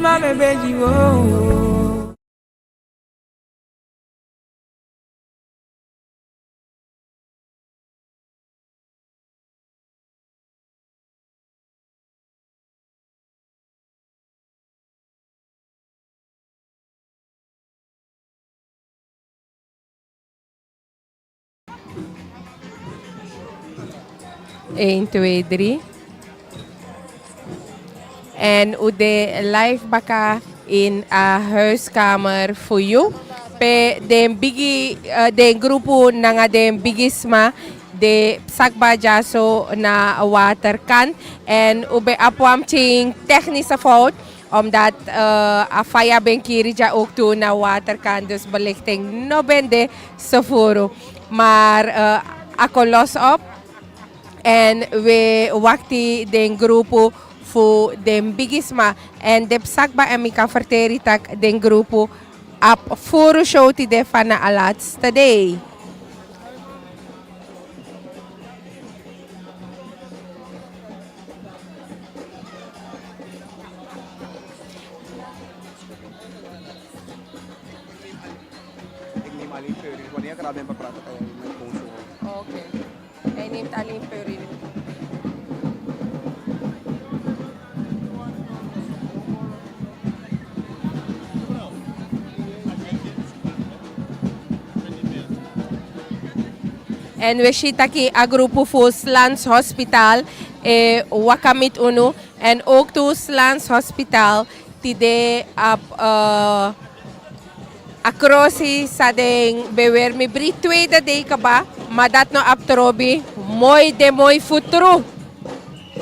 my baby, oh. Eén, twee, drie. En u de live baka in a huiskamer voor you. Pe den bigi den grupo nanga den bigisma de sakba jaso na waterkant. En u be apwam ting technische fout. Omdat a faya ben kirija ook toe na waterkant. Dus belichting no bende soforo. Maar ako los op. En we wachten den grupo voor den bigisma. En de sakba en ik kan verteren dat den grupo op voor show die de van de laatste day. Ik neem alleen peuring. Wanneer ik er al ben bepraten, kan je met koos. Oké. Hij neemt alleen peuring. En we zitten hier a grupo voor Slans Hospital, wakamit uno. En ook to Slans Hospital, die de acrossi sa den bewer mi bri tweede deka ba, maar dat no abtrobi, mooi futuro.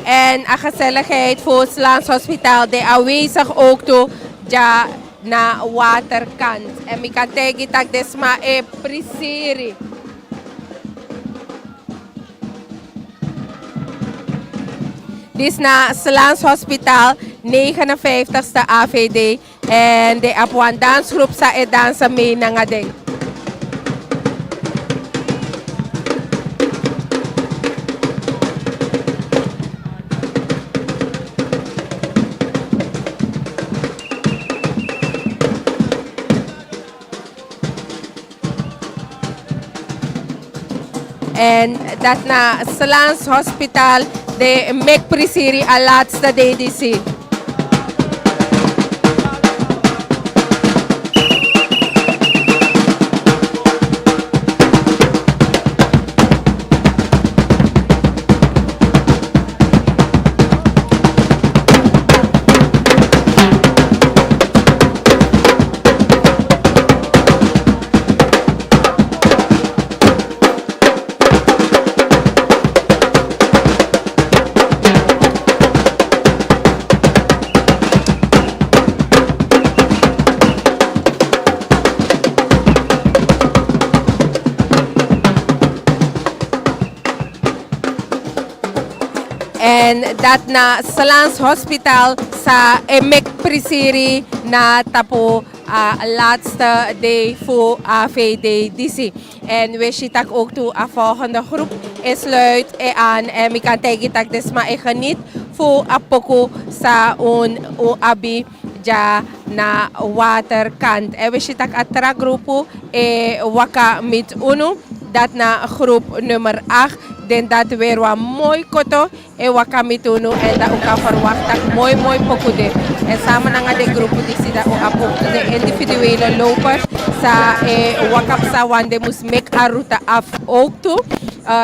En a gezelligheid voor Slans Hospital, de aanwezig ook to ja na waterkant. En mi kan tegen dat desma prisiri. Dit is na Slans Hospital, 59ste AVD. En de Apuan dansgroep sa e dansa mee nga ding. En dat na Slans Hospital, de mek prisiri a laatste DDC. En dat na Slans Hospital sa emek prisiri na tapo laatste day voor AVD-DC. En we zitten ook toe aan volgende groep. Is sluit aan en ik kan tegen dat desma geniet voor apoko sa abi ja na waterkant. En we zitten aan tra groepo waka met uno. Dat na groep nummer 8. Den dat weer wat mooi koto en wakamituno en dat ook kan verwachten mooi pokude. En samen met de groep die zie dat ook de individuele lopers sa wakapsa wande moest make a route af ook toe.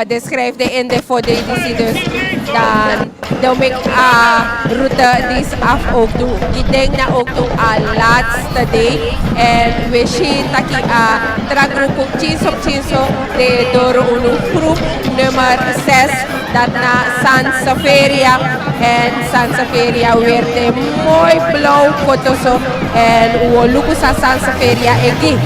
De schrijft de in de voor de die dus dan de make a route die is af ook toe. Ik denk dat ook toe a laatste day en we zien dat ik tra groep chinso de door een groep nummer 6 dat na Sansaferia en Sansaferia werd mooi blauw kotoso en we lukken sa Sansaferia egi.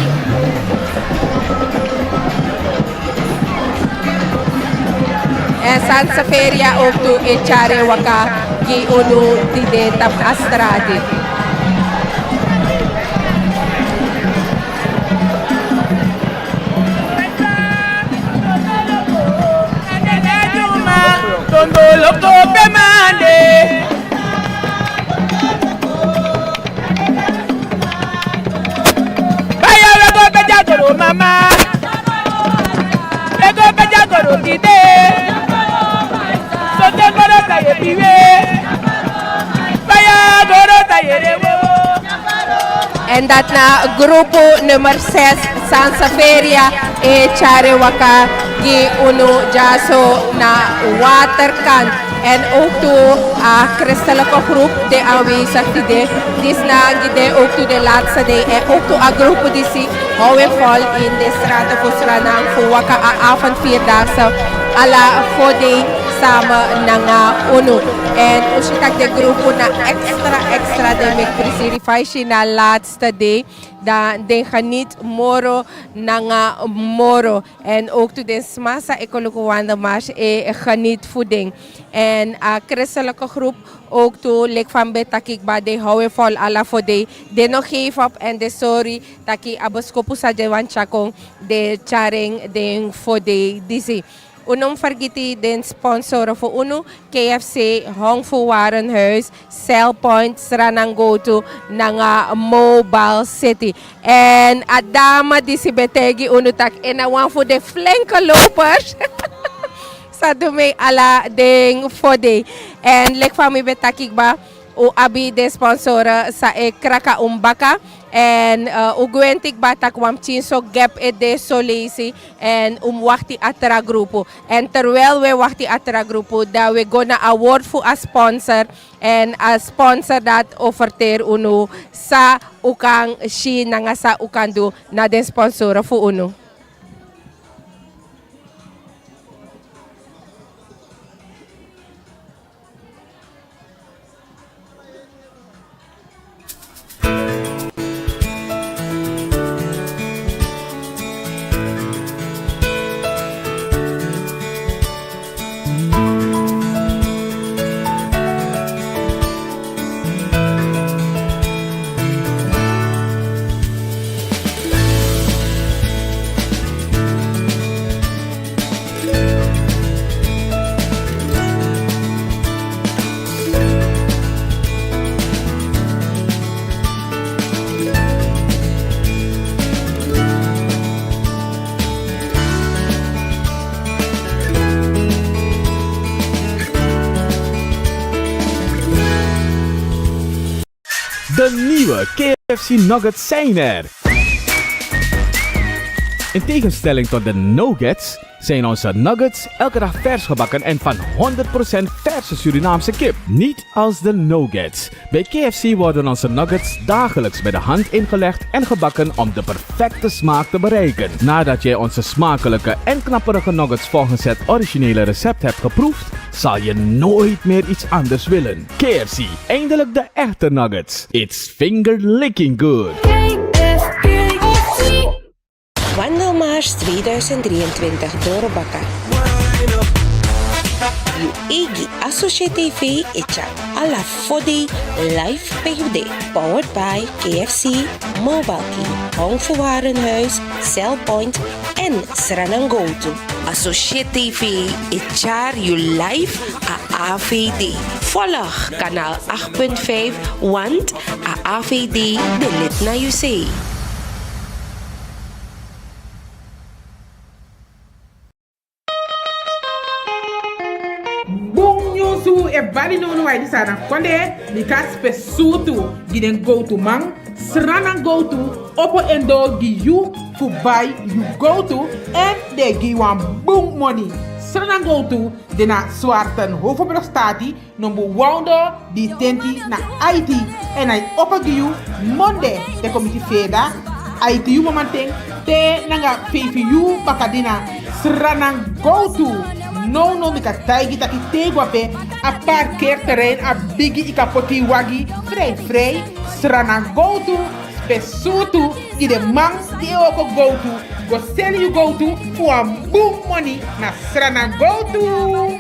En Sansaferia ook toe e chare waka gi unu di de tap astradi. Tondo loco que mande. mama. Ego beja goro dide. Sote goro taye piwe. Baya goro taye rewo. En dat na grupo nummer 6 Sansaferia e Charewaka gi uno jaso na waterkant. En ook toe christelijke groep die aanwezig is. Dit na ook toe de laatste day. En ook toe een groep die zich houden vol in de straten voor SRANAN. Voor waka avond 4-daagse. Alla voor de samen nanga uno. En als je kijkt de groep na extra de mek preservatie na laatste day. Dan gaan niet moro nanga moro. En ook toe de smasa ecologische wandelmars geniet voeding. En christelijke groep ook toe lek van betakik de houden vol alla voor de nog geef op en de sorry taki aboskopu sa de wanchakong de charing de voor de disi. Unong vergiti den sponsor voor UNO, KFC, Hong voor Warenhuis, Cellpoint, SRANAN GOWTU, nanga Mobile City. En adama di si betegi UNO tak en awan voor de flanke lopers. Sa dume ala ding fode. En lek van mi betakik ba o abi de sponsor sa e kraka umbaka. En ugwentik batak wam chinso gap de solesi en wachti atra grupo. En terwijl we wachti atra grupo, da we gonna award voor a sponsor. En a sponsor dat offerteer uno sa ukang shi nanga sa ukandu na den sponsor voor uno. De nieuwe KFC Nuggets zijn er! In tegenstelling tot de nuggets zijn onze nuggets elke dag vers gebakken en van 100% verse Surinaamse kip. Niet als de nuggets. Bij KFC worden onze nuggets dagelijks bij de hand ingelegd en gebakken om de perfecte smaak te bereiken. Nadat jij onze smakelijke en knapperige nuggets volgens het originele recept hebt geproefd, zal je nooit meer iets anders willen. KFC, eindelijk de echte nuggets. It's finger licking good. Wandelmars 2023 Dorobaka. Egi ASOSYE TV echa ala fode live PUD. Powered by KFC, Mobile King, Hong voor Warenhuis, Cellpoint en SRANAN GOWTU. ASOSYE TV echa you live a AVD. Volg kanaal 8.5 want a AVD de lid na you say. Su e bali no wai disana konde mika spesutu giden GOWTU mang SRANAN GOWTU opo endo gi you to buy you GOWTU and they give one boom money. SRANAN GOWTU dena swarten hoofdbrugstati number wounder di tenti na IT en I opo gi you Monday de committee feda IT you momanteng te nanga PVU bakadina SRANAN GOWTU. No mika taigi taki tegwape a parkeerterrein a bigi ikapoti wagi vrij SRANAN GOWTU spesutu i de man die ook GOWTU go sell you GOWTU voor een boom money na SRANAN GOWTU.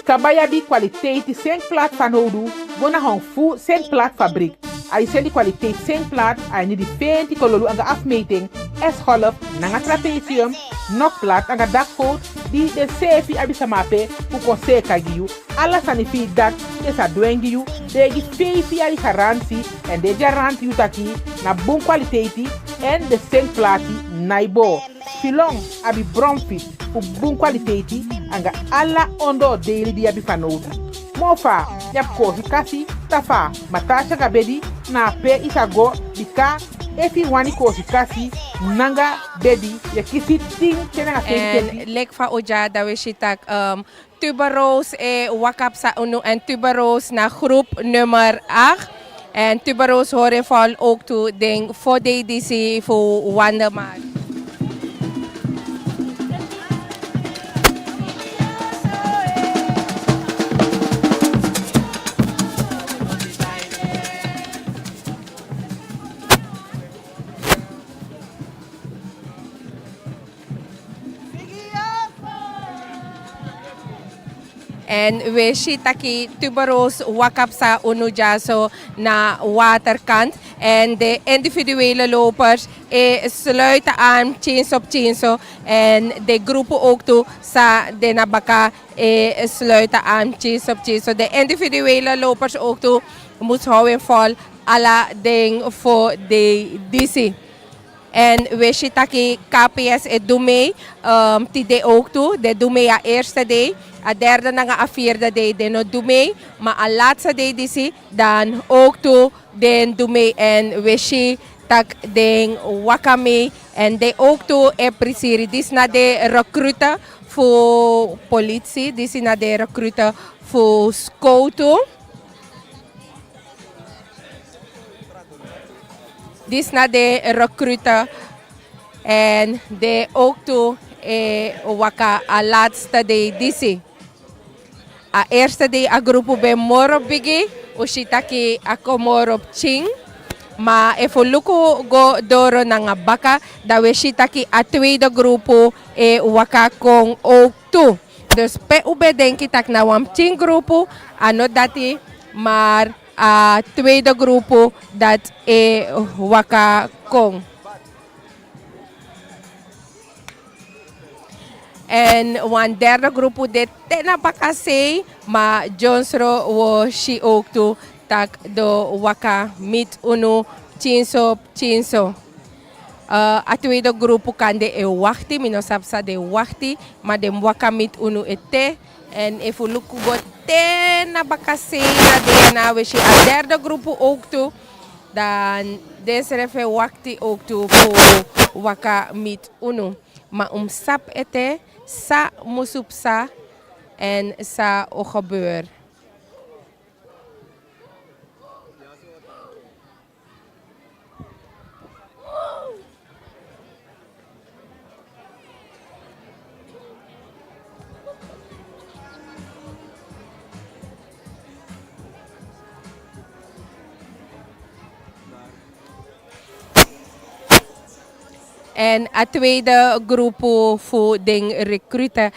Kabaya bi kwaliteit sen plat van hodu gona hong fu sen plat fabriek. Ai sen die kwaliteit sen plat, ai ni die fenti kololu anga afmeting, S-golf, nanga trapezium, nog plat anga dakgoot, di de sefi abisa mape ku konseka giu alla sani feedback de sa dwengiu de gi fefi ali garanti en de garanti utaki na bon kwaliteit en de seng plati naibo filong abi bromfit ku bon kwaliteit anga alla ondo daily di abi fanodi mofa yap ko hikasi tafa matasha gabedi na pe isago bika efi wani ko hikasi nanga bedi ya kisi ting tenanga En lekfa oja da we shitak tuberose wakap sa uno en tuberose na groep nummer 8. En tuberose horen val ook toe denk voor DDC voor Wandermaat. En we shitaki tuberose wakap sa unujaso na waterkant. En de individuele lopers sluiten aan chains op chains. En de groepen ook toe sa de nabaka sluiten aan chains op chains. De individuele lopers ook toe moet houden vol alla ding voor de DC. En we shitaki KPS doe mee, die ook toe. De doe mee a eerste day, a derde na a vierde day, de no doe mee. Maar a laatste day disi, dan ook toe, den doe mee. En we shitak den wakame. En de ook toe e prisiri. Dis na de recruiten voor politie, dis na de recruiten voor GOWTU. Dit is na de recruiten en de ook toe waka a laatste day disi. A eerste day a grupo be moro bigi, ushitaki a komoro ching. Maar even luku go doro na baka, da we shitaki a tweede grupo waka kong ook toe. Dus pe ube denki tak na wam ching grupo, ano dati, maar a tweede grupo dat waka kong. En een derde grupo de tena bakase, maar Johnsro wo shi ook toe tak do waka mit uno chinso. A tweede grupo kan de wachti, minosapsa de wachti, maar de waka mit uno ete. En if we look at tena bakase na de na we a derde grupo ook toe, dan desrefe wakti ook toe voor waka mit uno. Maar sap ete sa musupsa en sa o gebeur. En a tweede grupo voor de recruiten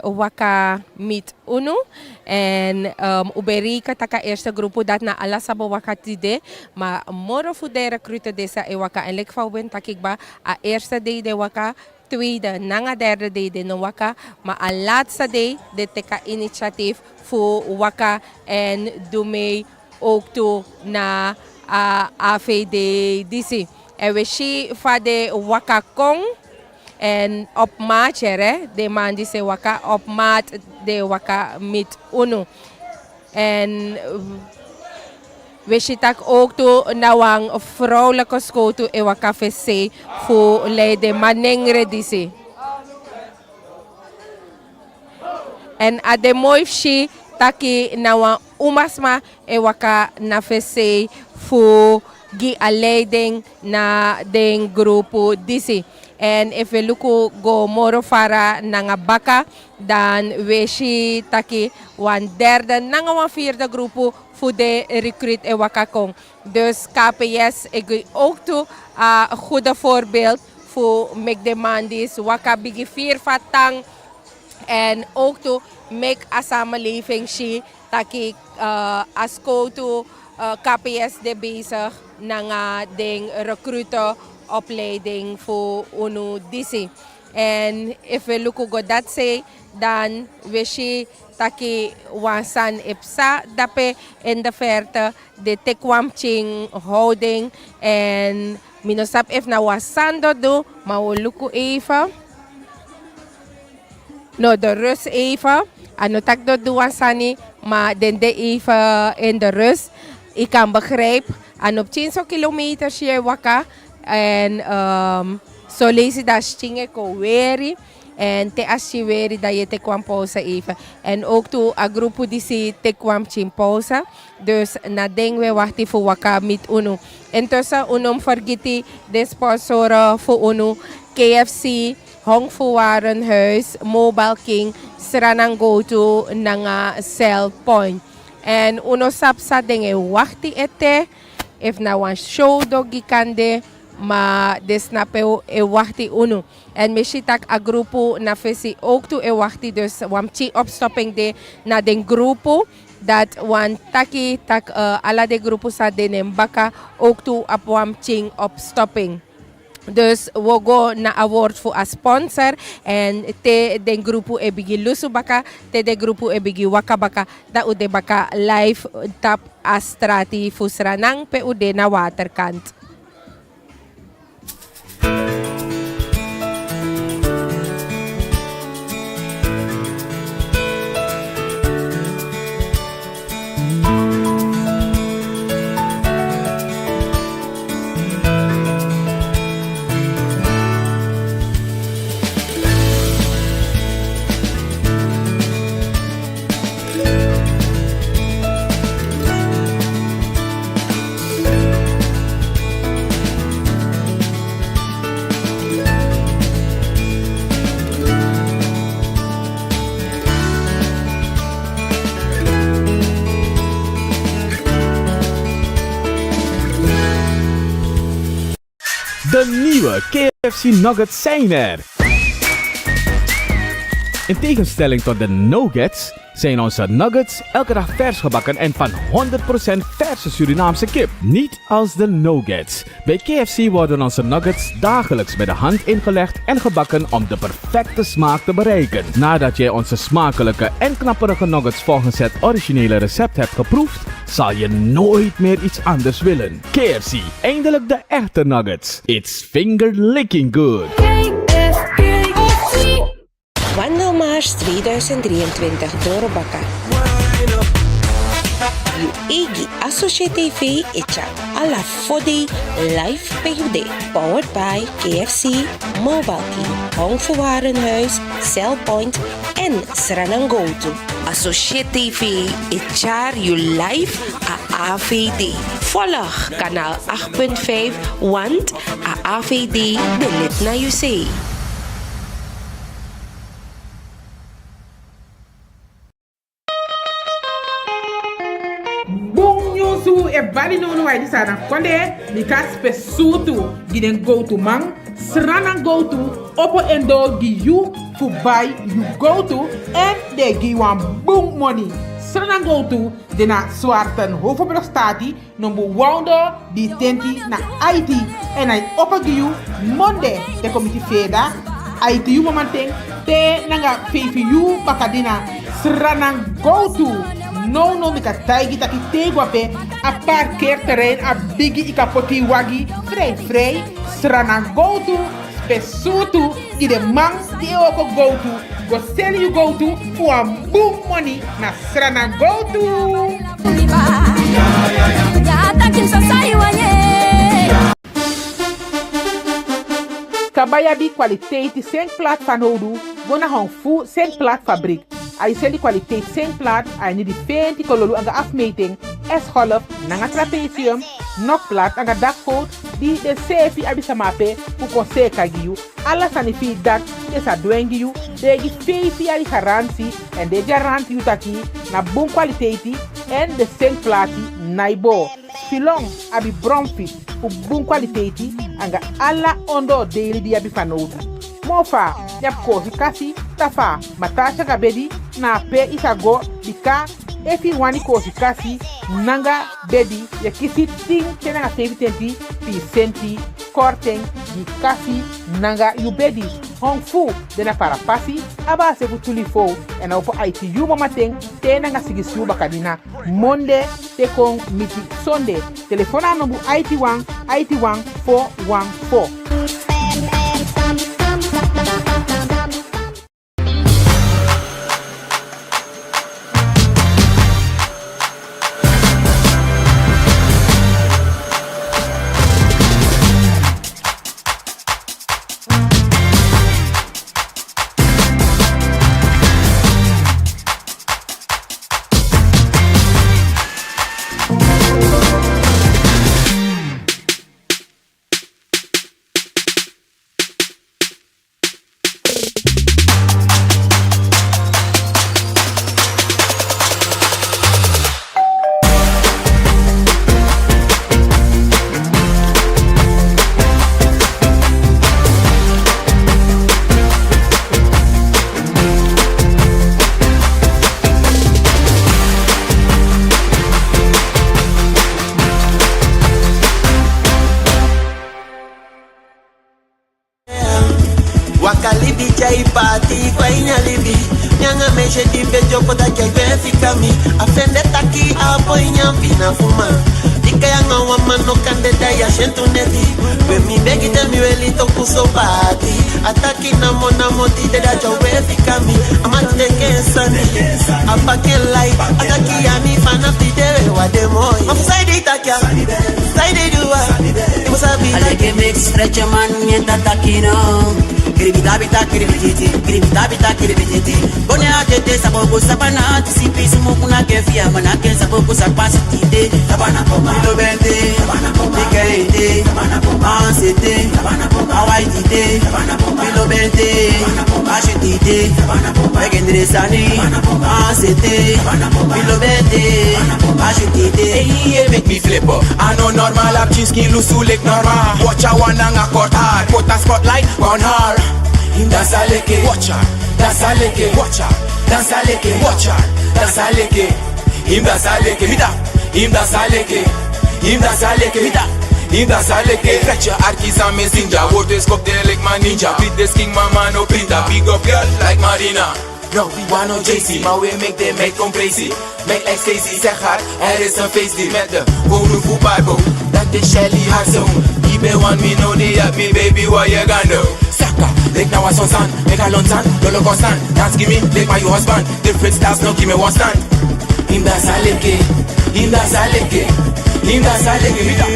waka mit uno. En uberika taka eerste grupo dat na alasabo waka tide. Maar moro voor de recruiten desa waka. En lek van takikba a eerste day de waka. Tweede, nanga derde day de no waka. Maar a laatste day de teka initiatief voor waka. En doe mee ook toe na AVD-DC. En we zien van de waka kong en op maat, de man die ze waka op maat de waka met uno. En we zien ook toe na een vrouwelijke school toe en waka vc voor leiden manengre die. En a de mooi shi taki na een umasma en waka na vc voor gi a leiding na den grupo DC. En if we look go moro fara nanga baka, dan we shi taki wan derde nanga wan vierde grupo voor de recruit e wakakong. Dus KPS ik ook toe een goede voorbeeld voor make the mandis waka bigi vier fatang en ook toe make a samenleving shi taki as GOWTU KPS de bezig na ding recruiten opleiding voor UNO DC. En if we look go dat say, dan we taki wansan ipsa dape in de verte de tekwamching houding en minosap if na wasando do, maar we luku even. No, de rust even. Ano tak do wansani, maar den de even in de rust. Ik kan begrijpen, en op 10 kilometer je waka en zo lees je dat stinge ko weri. En te as je weri dat je te kwam pauze even. En ook toe a groepu die si te kwam chin pauze. Dus na ding we wachten voor waka met uno. Intussen unom vergeti de sponsoren voor uno KFC, Hong Fu Warenhuis, Mobile King, SRANAN GOWTU, nanga Cell Point. En uno sapsa dingen wachti ete. If na one show dogi kande. Maar de snappen e wachti uno. En misschien tak a grupo na fesi ook toe e wachti. Dus wamchi opstopping de na den grupo. Dat wan taki tak ala de grupo sa den baka ook toe op wamching opstopping. Dus we go na award voor a sponsor en te den grupo e bigi lusu baka, te de grupo e bigi waka baka, da ude baka live tap astrati fu SRANAN pe ude na waterkant. De nieuwe KFC Nuggets zijn er. In tegenstelling tot de nuggets zijn onze nuggets elke dag vers gebakken en van 100% verse Surinaamse kip. Niet als de nuggets. Bij KFC worden onze nuggets dagelijks bij de hand ingelegd en gebakken om de perfecte smaak te bereiken. Nadat jij onze smakelijke en knapperige nuggets volgens het originele recept hebt geproefd, zal je nooit meer iets anders willen. KFC, eindelijk de echte nuggets. It's finger licking good. Wandelmars 2023 Dorobaka. Egi ASOSYE TV Echa Alla Fode Live PUD. Powered by KFC, Mobile King, Hong Fu Warenhuis, Cell Point en SRANAN GOWTU. ASOSYE TV Echa you live a AVD. Volg kanaal 8.5 want a AVD de lid na you say. Su e bali no wai sana konde mi kas pe sutu giden GOWTU mang SRANAN GOWTU opo endo gi you fu buy you GOWTU en de gi wan boom money SRANAN GOWTU de na swarten hoofdbrug stati number wounder di tenti na IT en ai opo gi you monde de committee feda IT you momanteng te nanga fefi you bakadina SRANAN GOWTU. No mika taigi taki tegwape a parkeerterrein a bigi ikapoti wagi vrij SRANAN GOWTU spesutu i de man die ook GOWTU go sell you GOWTU voor een boom money na SRANAN GOWTU. Kabaya bi kwaliteit sen plat van hodu bona hong fu sen plat fabriek. Ai seli kwaliteit sen plat ai ni di fenti kololu anga afmeting es half nanga trapezium nok plat anga dakfoot di de sefi abisa mape ku ko seka giu alla sanifi dat esa dwengi you de gi fefi ali garantie en de garantie you taki na bon kwaliteit en de sen plati naibo filong abi bromfit ku bon kwaliteit anga alla ondo daily di abi fanodu mofa yap kofi kasi tafa matasha kabedi na pe isago bika efi wani kofi kasi nanga bedi ya kisi ting tena 70% korting di kasi nanga you bedi hong fu dena para pasi abase bu tulifo en opo ITU mamateng tena nga sigi suba kadina monde te kong miti sonde telefona no bu IT1 414. Wakalibi jai party kwa inyalibi Nyanga meshe dibe joko da jai fika mi Afende taki apo inyampi na fuma Dika yanga wamano kande da ya shentu neti We mi begi de mi weli toku so party Ataki na mona moti de da jawe fika mi Amati de kensani Apake light Ataki ya mi fana pide wa demoi Mafusai itakia Side duwa Imusabi Alege make stretch a man mienta takino Kiribita kiribiti Bone atete sabogo sabana Tisipi sumukuna kefia Manake sabogo sapasitide Sabana koma Ilo bente Ikeite Ansete Hawaitide Ilo bente Ashitide Egendere sani Ansete Ilo bente Ashitide Hey, make me flip up. I know normal up chinski lusu like normal. Watch a one and a cut hard. Put a spotlight on her. Him dance a leke, watch her. Dance a leke, watch her. Dance a leke, watch her. Dance a leke. Him dance a leke, mida. Him dance a leke. Him dance a leke, mida. Him dance a leke. Fetch your arkies and messenger. Water scope there like my ninja. Beat this king mama no printer. Big up girl like Marina. No, we want no JC, maar we make them make come crazy. Make like Stacy, zeg haar, er is een feest die met de wonen voor Bible. Dat is Shelly haar zoon. Die be want me know they at me baby, what you gonna do? Saka, like now I son son, make a long time, don't look constant. Dance give me, like my husband. Different styles, no give me one stand. Him dance a leke, him dance a leke, him dance a leke, mida.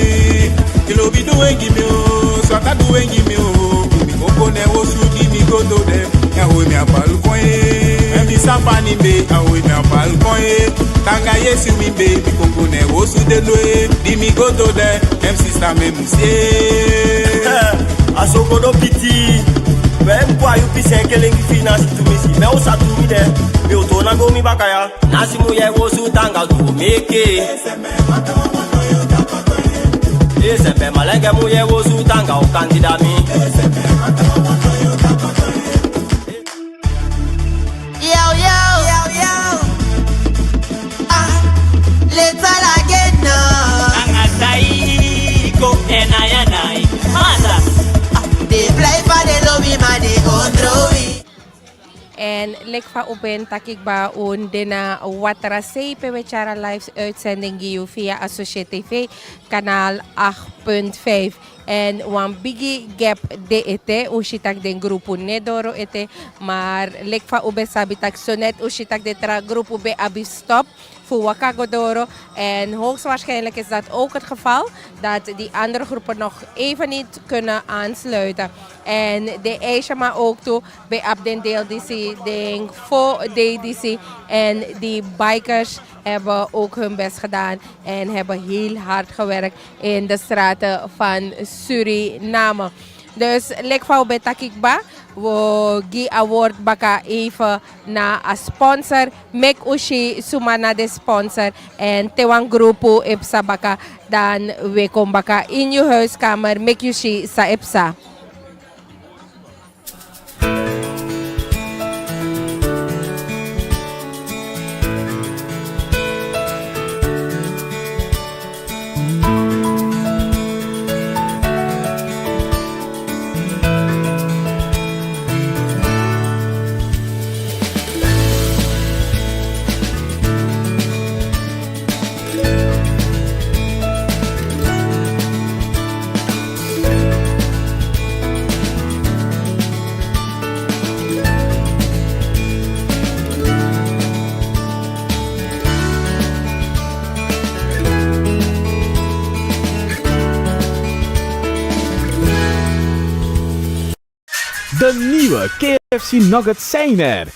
Kilo be doing give me oh, Swata doing give me oh. Mi koko ne wo su give me go to them. Ya we me a balcon Mi sapani be, ya we me a balcon Tanga yesu mi be, mi koko ne wo su de loe. Di mi go to them, em sister me musie. Asoko do piti. When boy you pise kelengi finance to me si. Me o sa to me de. Mi o to na go mi bakaya. Nasi mu ye wo su tanga to meke. Esempe malenge mu ye wo su tanga o kandida mi. Yo, let's all again now. Angasaiko enayanai Masa They play for the lobby man, they control me. En lekva open takik ba un dena watera sepe wechara live uitzending giu via ASOSYE TV kanaal 8.5. En wan bigi gap de ete ushitak den grupo nedoro ete maar lekva ube sabitak sonet ushitak de tra grupo be abi stop voor Wakagodoro. En hoogstwaarschijnlijk is dat ook het geval, dat die andere groepen nog even niet kunnen aansluiten. En de Asia ook toe bij Abden deel DC, denk voor DDC. En die bikers hebben ook hun best gedaan en hebben heel hard gewerkt in de straten van Suriname. Dus lekvau betakikba, we gi award baka even na a sponsor, mek ushi sumana de sponsor en tewang grupo ipsa baka dan we kom baka in je huiskamer, mek ushi sa ipsa. De nieuwe KFC Nuggets zijn er.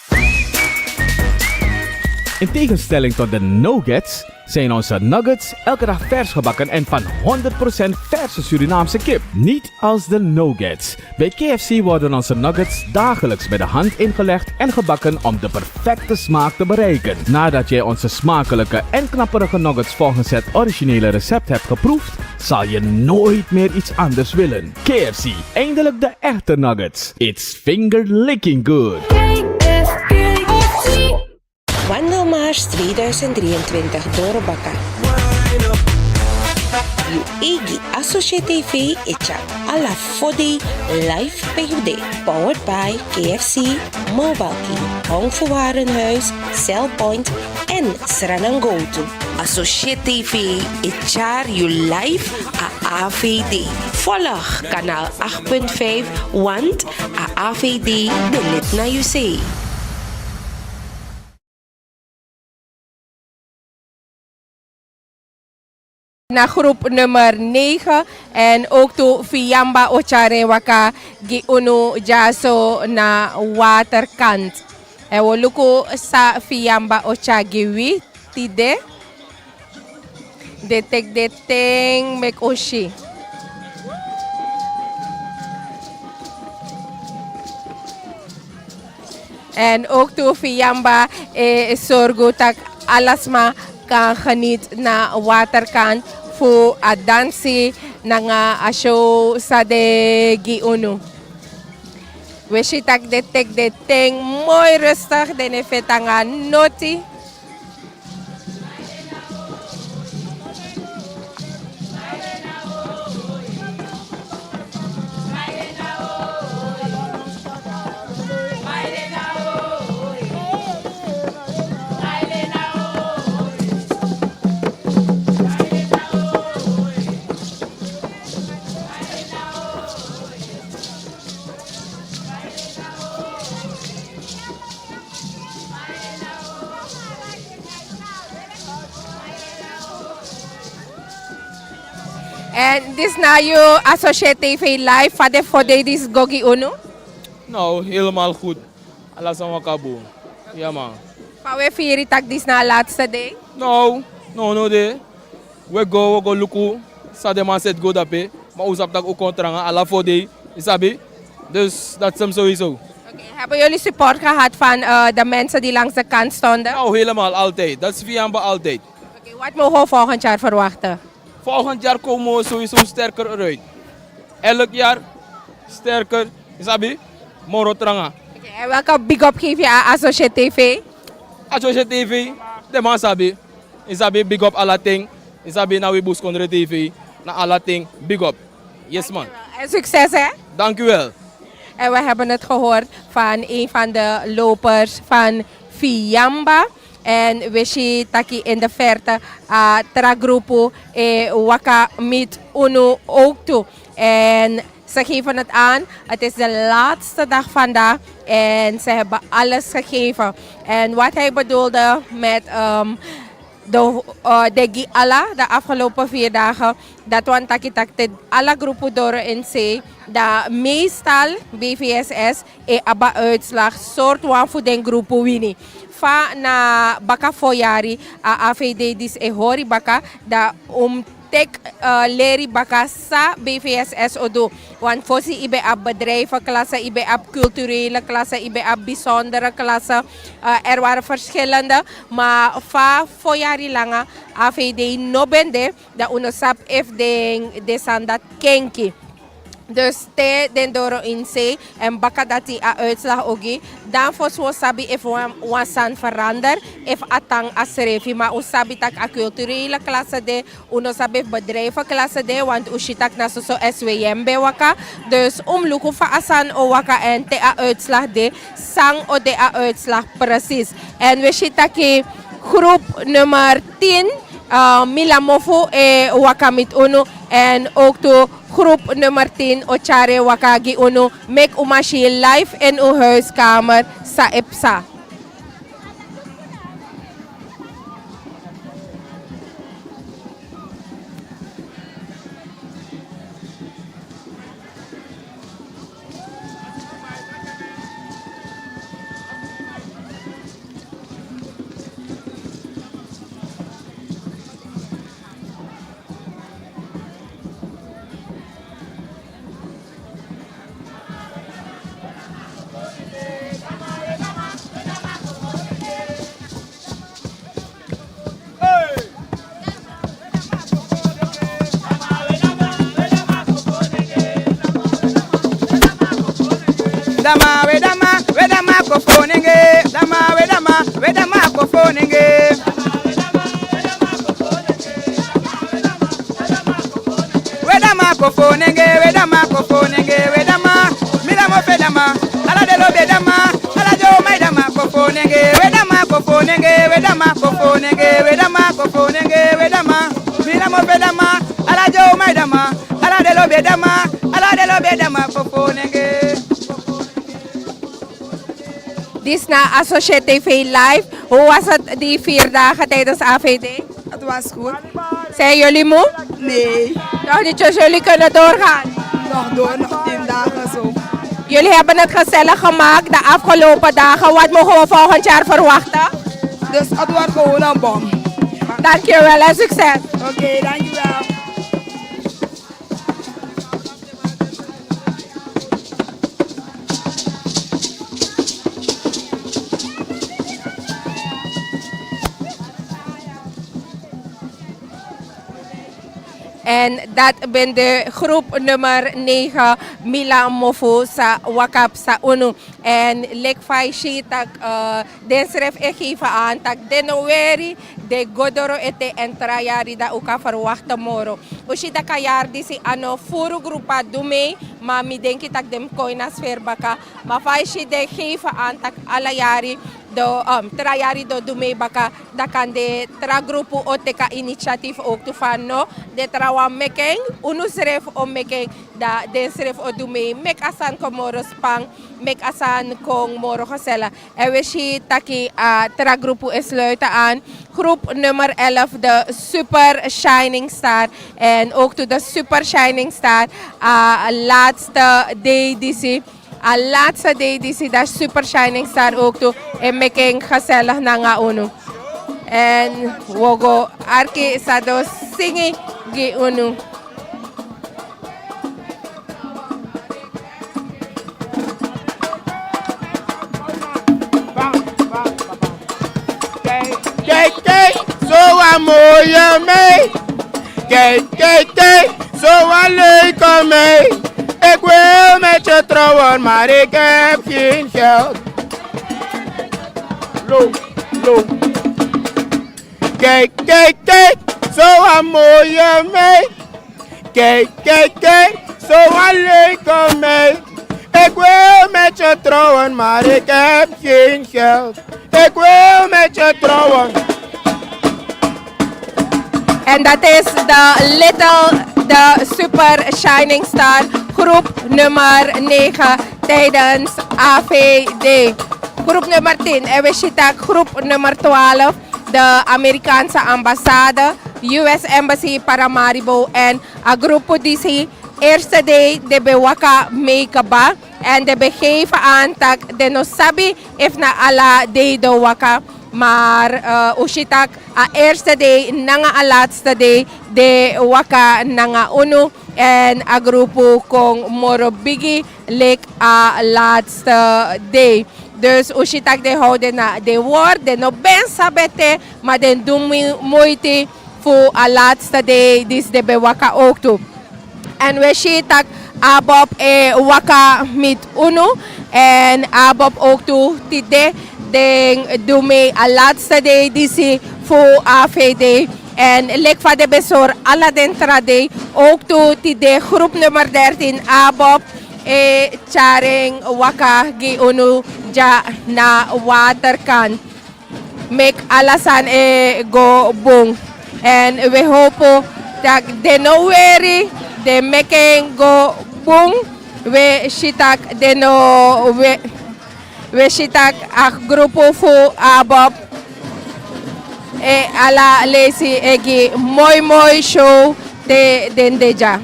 In tegenstelling tot de nuggets zijn onze nuggets elke dag vers gebakken en van 100% verse Surinaamse kip. Niet als de nuggets. Bij KFC worden onze nuggets dagelijks bij de hand ingelegd en gebakken om de perfecte smaak te bereiken. Nadat jij onze smakelijke en knapperige nuggets volgens het originele recept hebt geproefd, zal je nooit meer iets anders willen. KFC, eindelijk de echte nuggets. It's finger licking good. Wandelmars 2023 Dorobaka. You egi ASOSYE TV itcha ala fodi live PUD. Powered by KFC, Mobile Team, Hong voor Warenhuis, Cellpoint en SRANAN GOWTU. ASOSYE TV itcha you live a AVD. Volg kanaal 8.5 want a AVD de lid na you say. Na groep nummer 9 en ook to Fiamba Ochare waka gi unu jaso na waterkant. En we luku sa Fiamba Ochagiwi tide. De tek de teng mek oshi. En ook to Fiamba sorgo tak alasma kan geniet na waterkant voor a dansi na nga show sa de giunu. We shitak de tek de teng mooi rustig de nefeta nga noti. En dit na je ASOSYE TV live voor deze gogi uno? Nou, helemaal goed. Alles aan elkaar boven. Ja man. Maar we vieren tak dit na laatste day? No day. We go luku. Sade man set go dape. Maar ons op tak ook contrang ala voor day. Isabi. Dus dat is hem sowieso. Okay. Hebben jullie support gehad van de mensen die langs de kant stonden? Nou, helemaal altijd. Dat is Fiamba altijd. Okay. Wat mogen we volgend jaar verwachten? Volgend jaar komen we sowieso sterker eruit. Elk jaar sterker. Isabi. Moro tranga. Okay. En welke big up geef je aan ASOSYE TV? ASOSYE TV. De man sabi. Isabi big up alla ting. Isabi na we boost kondre TV. Na alla ting. Big up. Yes man. En succes hè? Dank u wel. En we hebben het gehoord van een van de lopers van Fiamba. En we zien taki in de verte tragroepo waka met uno ook toe. En ze geven het aan. Het is de laatste dag vandaag. En ze hebben alles gegeven. En wat hij bedoelde met de Giala, de afgelopen 4 dagen, dat we takte alle groepen door in zee, dat meestal BVSS aba uitslag soort van voor den groepen winnen. Fa na baka foyari a AVD dis hori baka da tek leri baka sa BVSS odo. Want fosi ibe ab bedrijvenklasse, ibe ab culturele klasse, ibe ab bijzondere klasse. Er waren verschillende, maar fa foyari langa AVD no bende da uno sap if de sandat kenki. Dus te den doro in zee en baka dati a uitslag ogi. Dan voor zo sabi if wan san verander, if atang asrefi, maar u sabi tak a culturele klasse de, uno sabi bedrijvenklasse de, want u shitak na so SWMB waka. Dus luku fa asan o waka en te a uitslag de, sang o de a uitslag precies. En we shitaki groep nummer 10. Milamofo waka mit uno en ook to groep nummer 10 Ochare Wakagi uno make umashi live in uw huiskamer sa ipsa. nenge wedama kofo nenge wedama mila mo fedama ala de lo bedama ala jo mai dama kofo nenge wedama kofo nenge wedama kofo nenge wedama kofo nenge wedama mila mo fedama ala jo mai dama ala de lo bedama kofo nenge. Dit is na ASOSYE TV Live. Hoe was het die 4 dagen tijdens AVD? Het was goed. Zijn jullie moe? Nee. Nog niet, dus jullie kunnen doorgaan? Nog 10 dagen zo. Jullie hebben het gezellig gemaakt de afgelopen dagen. Wat mogen we volgend jaar verwachten? Dus het wordt gewoon een bom. Dankjewel en succes. Oké, dankjewel. En dat ben de groep nummer 9, Mila Mofu sa Wakap sa Unu. En lekfai shi tak den schrijf ik geven aan tak denoweri de godoro ete entrayari da uka verwachten moro. Ushi da kayar disi ano furu grupa dume ma mi denki tak dem koina sfer baka ma fai shi de geven aan tak alayari do trayari do dume baka da kan de tra grupo o teka initiatief ook te van no de trawa mekeng unu schrijf o mekeng da den schrijf o dume mek asan komoro spang mek asan kong moro gesella en we zien taki tra grupo is sluiten aan groep nummer 11 de Super Shining Star en ook to de Super Shining Star laatste DDC laatste DDC dat Super Shining Star ook to en making gezellig na nga uno en wogo arki sa do singi gi uno. Kijk, zo aan mooie mee. Kijk, zo aan leuke mee. Ik wil met je trouwen, maar ik heb geen geld. Loop. Kijk, zo aan mooie mee. Kijk, zo aan leuke mee. Ik wil met je trouwen, maar ik heb geen geld. Ik wil met je trouwen. En dat is de Super Shining Star groep nummer 9 tijdens AVD. Groep nummer 10 en we zien groep nummer 12 de Amerikaanse ambassade, US Embassy Paramaribo en a grupo DC eerste day de bewaka meekaba en de begeven aan tak de no sabi if na ala day do waka maar ushitak a eerste day nanga a laatste day de waka nanga uno en a grupo kong moro bigi lek a laatste day. Dus ushitak de houden na de woord de no ben sabete maar den doen moeite voor a laatste day dis de bewaka ook toe. En we zien dat abob waka met uno en abob ook toe tide den doe mee a laatste day disi voor AVD en lek van de besor alla dentra day ook toe tide groep nummer 13 abob charing waka gi uno ja na waterkan make alasan go bong en we hopen dat de no worry de making go boom we shitak de no we shitak a grupo fu abob ala lesi egi moy show de dendeja.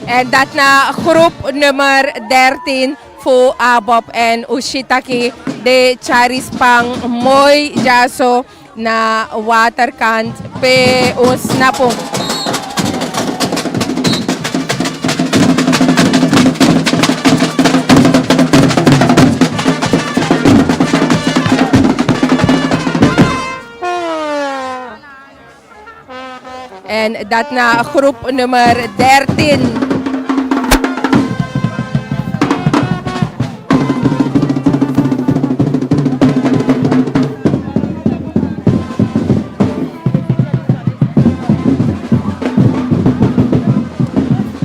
En dat na groep nummer 13 voor Abob en Ushitaki. De charispang mooi jaso na waterkant pe ons napong. En dat na groep nummer 13.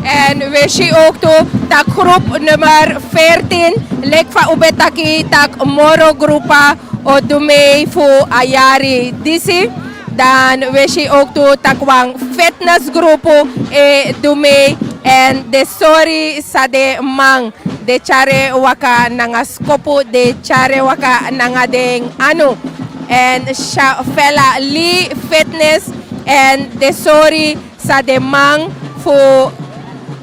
En we zien ook toe dat groep nummer 14 lek van ubetaki tak moro groepa o dumei voor ayari disi. Dan we zien ook toe dat wang fitnessgroepo e dumei en de sorry sa de mang de chare waka nanga skopo de chare waka nanga deng ano. En fella li fitness en de sorry sa de mang voor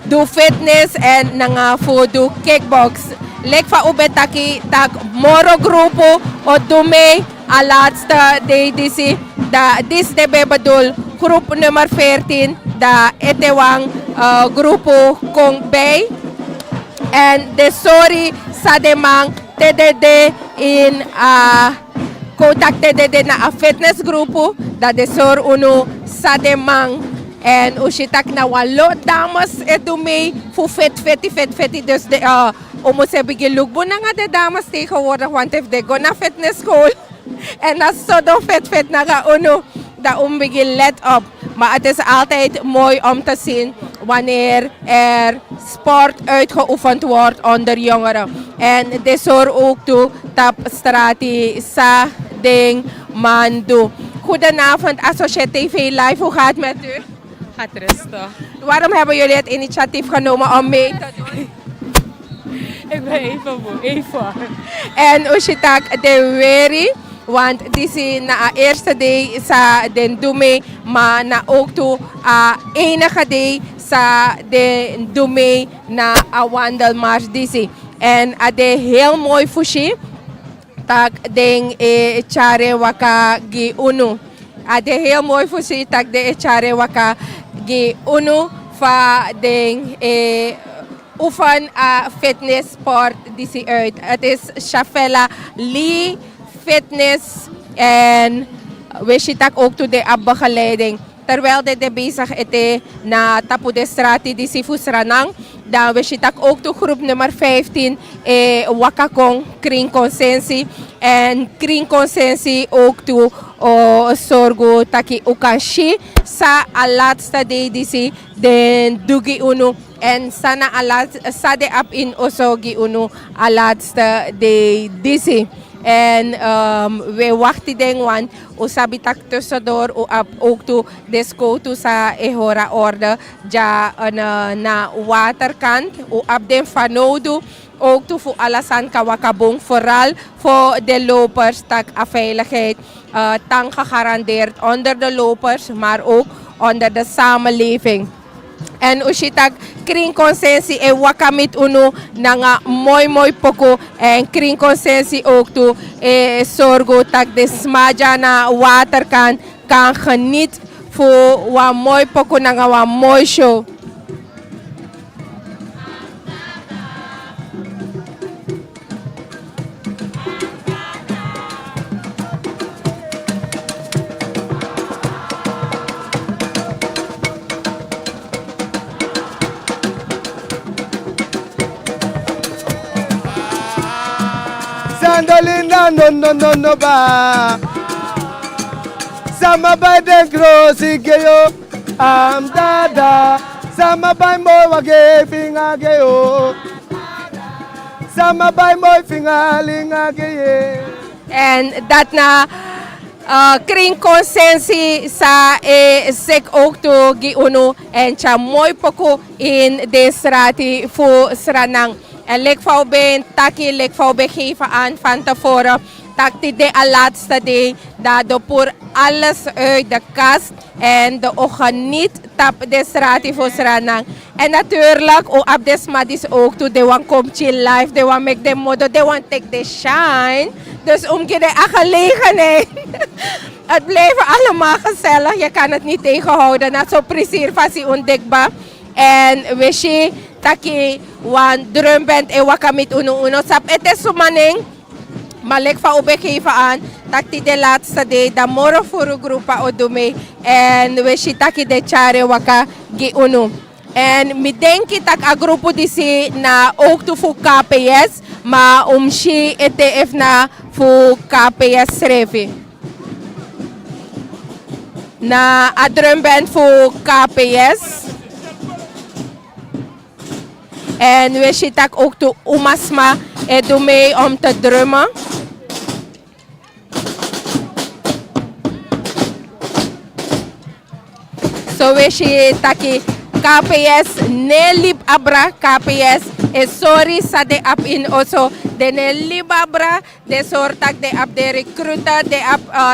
do fitness en nanga voor do kickbox. Lek van ubetaki tak moro grupo o dumei a laatste day disi da dis de bebadul groep nummer 14 da etewang grupo kong bay en de sorry sa demang TDD in contact TDD na a fitness grupo da de sor uno sa demang. En ushitak na walo damas dumei fu fit. Dus de omo se bigil lugbo na nga de damas tegenwoordig want if de go na fitness school en als zo dan fit na ga uno da bigil let op. Maar het is altijd mooi om te zien wanneer er sport uitgeoefend wordt onder jongeren. En dit zorgt ook toe dat strati sa ding man doe. Goedenavond ASOSYE TV Live, hoe gaat het met u? Gaat rustig. Waarom hebben jullie het initiatief genomen om mee te doen? Ik ben even. En Ushitak de weri, want dit is na eerste day sa den dume, maar na ook toe enige day sa den dume na a wandelmars disi. En ade heel mooi fushi, tak den chare waka gi unu. Ade heel mooi fushi, tak de chare waka gi unu fa den oefen fitness sport disi uit. Het is Shafela Lee Fitness en we ziet ook toe de begeleiding. Terwijl de bezig is na tapu de strati disi fu SRANAN, dan we ziet ook toe groep nummer 15 wakakong kring consensie en kring consensie ook toe sorgo taki ukanshi sa laatste day disi den dugi unu en sana sade ap in osogi unu laatste day disi. En we wachten den wan usabi tak tussendoor ook toe GOWTU sa ehora orde ja na waterkant op den fanodu ook toe voor alasan kawakabong vooral voor de lopers tak a veiligheid tang gegarandeerd onder de lopers maar ook onder de samenleving. En ushitak kring consensie e wakamit uno nanga mooi poko en kring consensie ook toe sorgo tak de smaja na waterkant kan geniet voor wa mooi poko nanga wa mooi show. Sandolinda no ba. Sama by the grossi geyo am dada. Sama by mo wage finga geyo. Sama by mo finga linga geye. En dat na kring consensie sa sek ook to gi uno en cha mooi poko in de strati voor SRANAN. En lek vou ben taki lek vou begeven aan van tevoren takti de laatste day dat voor alles uit de kast en de ogen niet tap de straat voor SRANAN. En natuurlijk op desmadis ook toe de wan komt chill live, de wan make de mode, de wan take the shine. Dus omkeer de gelegenheid. Het blijven allemaal gezellig, je kan het niet tegenhouden. Dat zo precies was ontdekbaar. En we zien taki wan drumband en wakamit uno sap. Het is zo maning. Maar ik van opgeven aan dat de laatste day dat morgen voor een groep odume en we zien dat de chare waka gi uno. En ik denk dat a groep die na ook toe voor KPS, maar si ETF na voor KPS schrijven. Na a drumband voor KPS. En we zien dat ook toe umasma doe mee om te drummen. So we zien dat KPS ne lip abra KPS is sorry sa de ap in also de ne lip abra de soort dat de ap de recruiter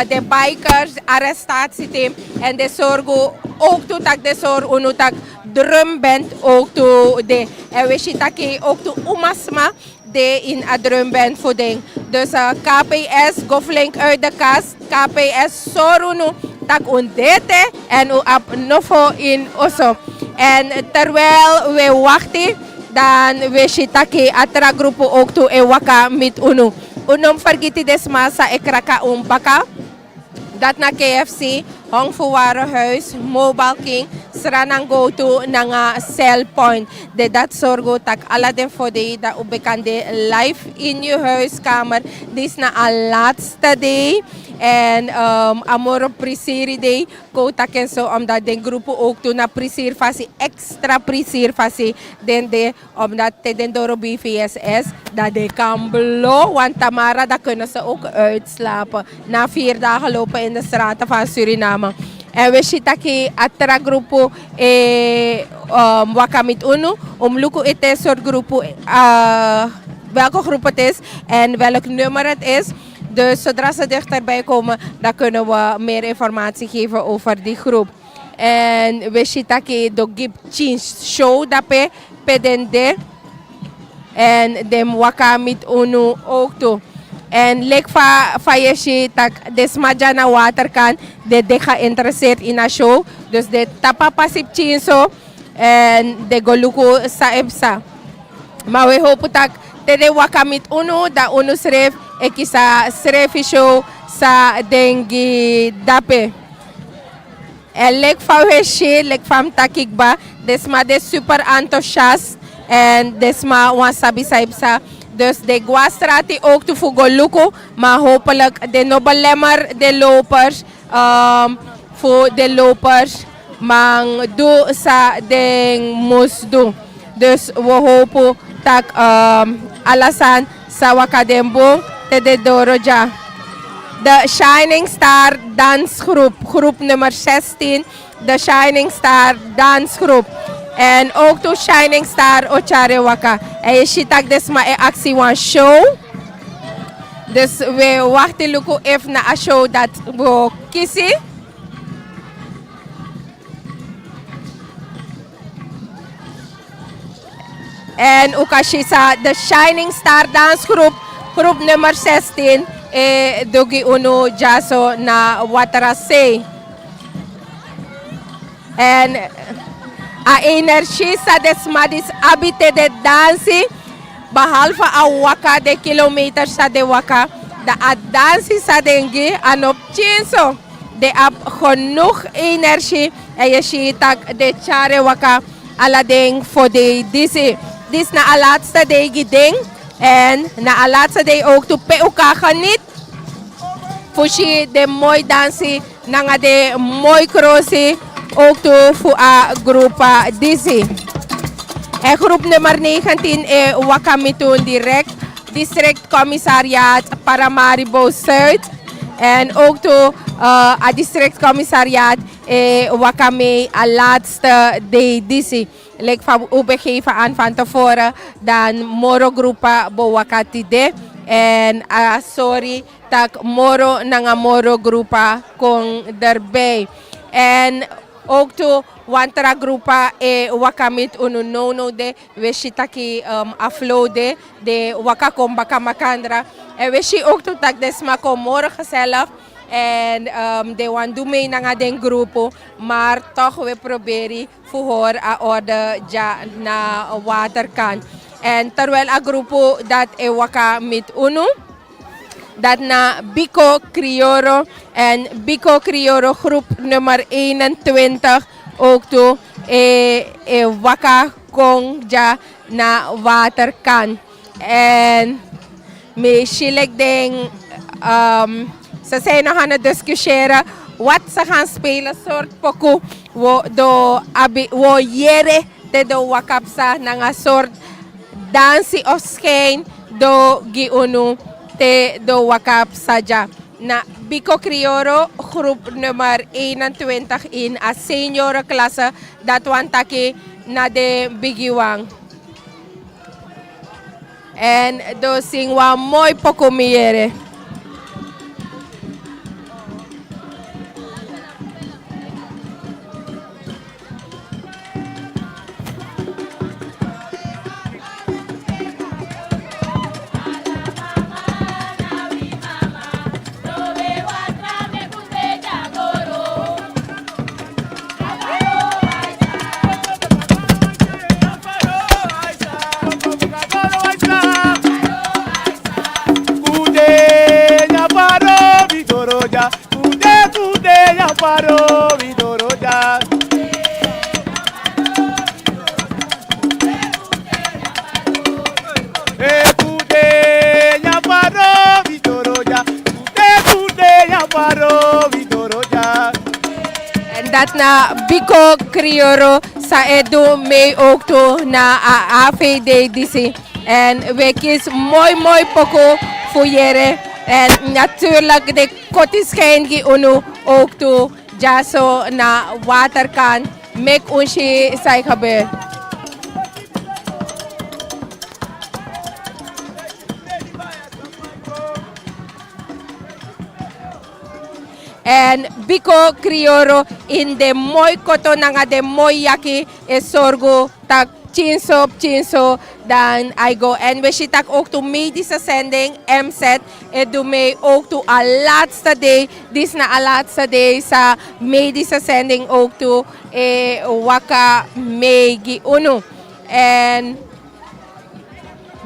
de bikers arrestatieteam en de zorgo ook toe dat de zorg unu tak drumband ook toe de en we zien dat ook toe umasma de in a drumband voeding. Dus KPS go flink uit de kast. KPS sorunu tak undete en u ap novo in oso. En terwijl we wachten, dan we shitaki atra grupo ook toe e waka mit unu. Unom vergiti desma sa ekraka baka. Dat na KFC, Hong voor Warenhuis, Mobile King, SRANAN GOWTU nga cell point. De dat zorgo tak ala den voor de dat ubekande live in je huiskamer. Dit is na al laatste day. En amoro prisiri day ko taken so omdat den groepen ook toe na prisir fasi extra prisir fasi den de omdat te den doro BVSS dat de kan blow want Tamara dat kunnen ze ook uitslapen na 4 dagen lopen in de straten van Suriname. En we zien dat je atra groepen wakamit uno luku het soort groepen welke groep het is en welk nummer het is. Dus zodra ze dichterbij komen, dan kunnen we meer informatie geven over die groep. En we zien dat je de give change show dape pedende en de wakamit uno ook toe. En lek van je ziet dat de smajana water kan, de geïnteresseerd in een show. Dus de tapa pasip chinso en de goluko sa ebsa. Maar we hopen dat de wakamit uno, dat uno schreef, ik is a schreef show sa dengi dape. En lek van je ziet, lek van takikba, desma de super enthousiast en desma wasabi sa ebsa. Dus de Guastrati ook te voegen, maar hopelijk de nobelemmer de lopers, voor de lopers, maar doe sa de moest doen. Dus we hopen dat alasan sa wakadembo te de doroja. De Shining Star dansgroep, groep nummer 16, de Shining Star dansgroep. En ook to Shining Star Ochare Waka. En je ziet dat desma een actie one show. Dus we wachten luku even naar een show dat we kiezen. En ook als je ziet de Shining Star dansgroep, groep nummer 16, dogi uno jaso na Waterase. En a energie sa desmadis habite de dansi, behalve a waka de kilometer sa de waka, da a dansi sa dengi an op chinso. De ab genoeg energie en je ziet dat de chare waka ala ding voor de disi. Dis na a laatste day giding en na a laatste day ook to pe uka geniet. Fushi de mooi dansi, nanga de mooi crossi. Ook toe voor een groep Dizzy. En groep nummer 19 is Wakamitoon direct, district commissariaat Paramaribo Zuid. En ook toe het district commissariaat Wakame laatste day Dizzy. Like van opgegeven aan van tevoren dan moro groepa bo wakati de En sorry tak moro nga moro grupa kong daarbij. En ook to wantra grupa wakamit ununono de weshitaki aflode de wakakombaka makandra. En weshi ook to tak desmako moro gezellig. En de wan doe mee na den grupo, maar toch we proberen voor a orde ja na waterkant. En terwijl a grupo dat waka met uno, dat na Bico Crioro en Bico Crioro groep nummer 21 ook toe waka kong ja na waterkant. En me shilek den ze zijn nog aan het discussiëren wat ze gaan spelen, soort pokoe wo jere te do wakapsa na nga soort dansie of schijn do giunu te do wakapsa ja. Na Bico Crioro groep nummer 21 in a seniorenklasse dat wantaki na de bigiwang. En do sing wa mooi pokoe miere. En dat na Bico Crioro sa edu mee ook toe na AVD-DC. En we kies mooi poko voor jere. En natuurlijk de kotischijn die unu ook toe. Ja zo na waterkant. Mek unshi sai gebeur. En Bico Crioro in de mooi koto nanga de mooi yaki is sorgo tak chinso dan I go. En we shitak ook to medische zending MZ. En doe mee ook to a laatste day. Dis na a laatste day sa medische zending ook to waka megi uno. En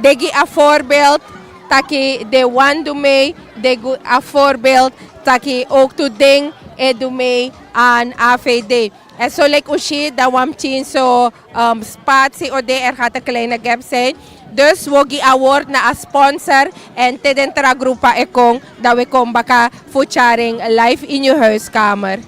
degi a voorbeeld taki de wan doe mee. Degi a voorbeeld taki ook to ding doe mee aan AVD. En zo lijkt ushi dat we zo spatie ode er gaat een kleine gap zijn. Dus we gaan award na a sponsor en tedentra groepa ekong dat we komen baka fucharing live in je huiskamer.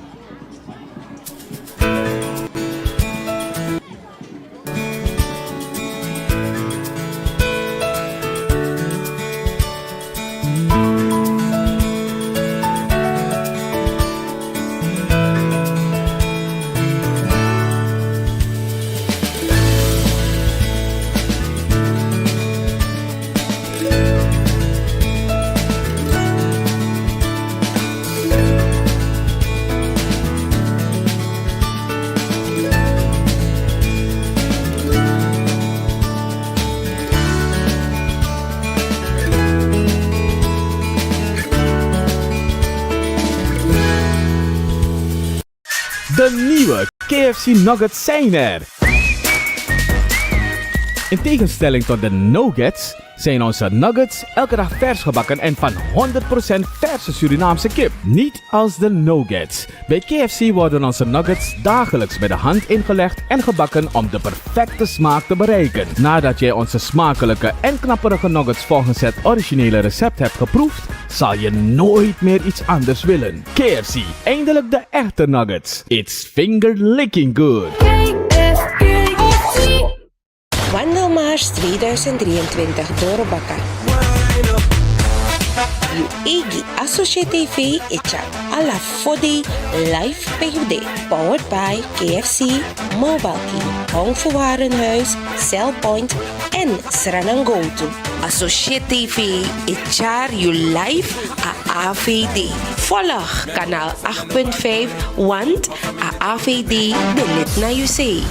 De nieuwe KFC Nuggets zijn er. In tegenstelling tot de nuggets zijn onze nuggets elke dag vers gebakken en van 100% verse Surinaamse kip. Niet als de nuggets. Bij KFC worden onze nuggets dagelijks bij de hand ingelegd en gebakken om de perfecte smaak te bereiken. Nadat jij onze smakelijke en knapperige nuggets volgens het originele recept hebt geproefd, zal je nooit meer iets anders willen. KFC, eindelijk de echte nuggets. It's finger licking good. Wandelmars 2023 Dorobaka. You egi ASOSYE TV itchat alla fodi live PUD. Powered by KFC, Mobile Key, Hong voor Warenhuis, Cellpoint en SRANAN GOWTU. ASOSYE TV itchar you live a AVD. Volg kanaal 8.5 want a AVD de lid na you say.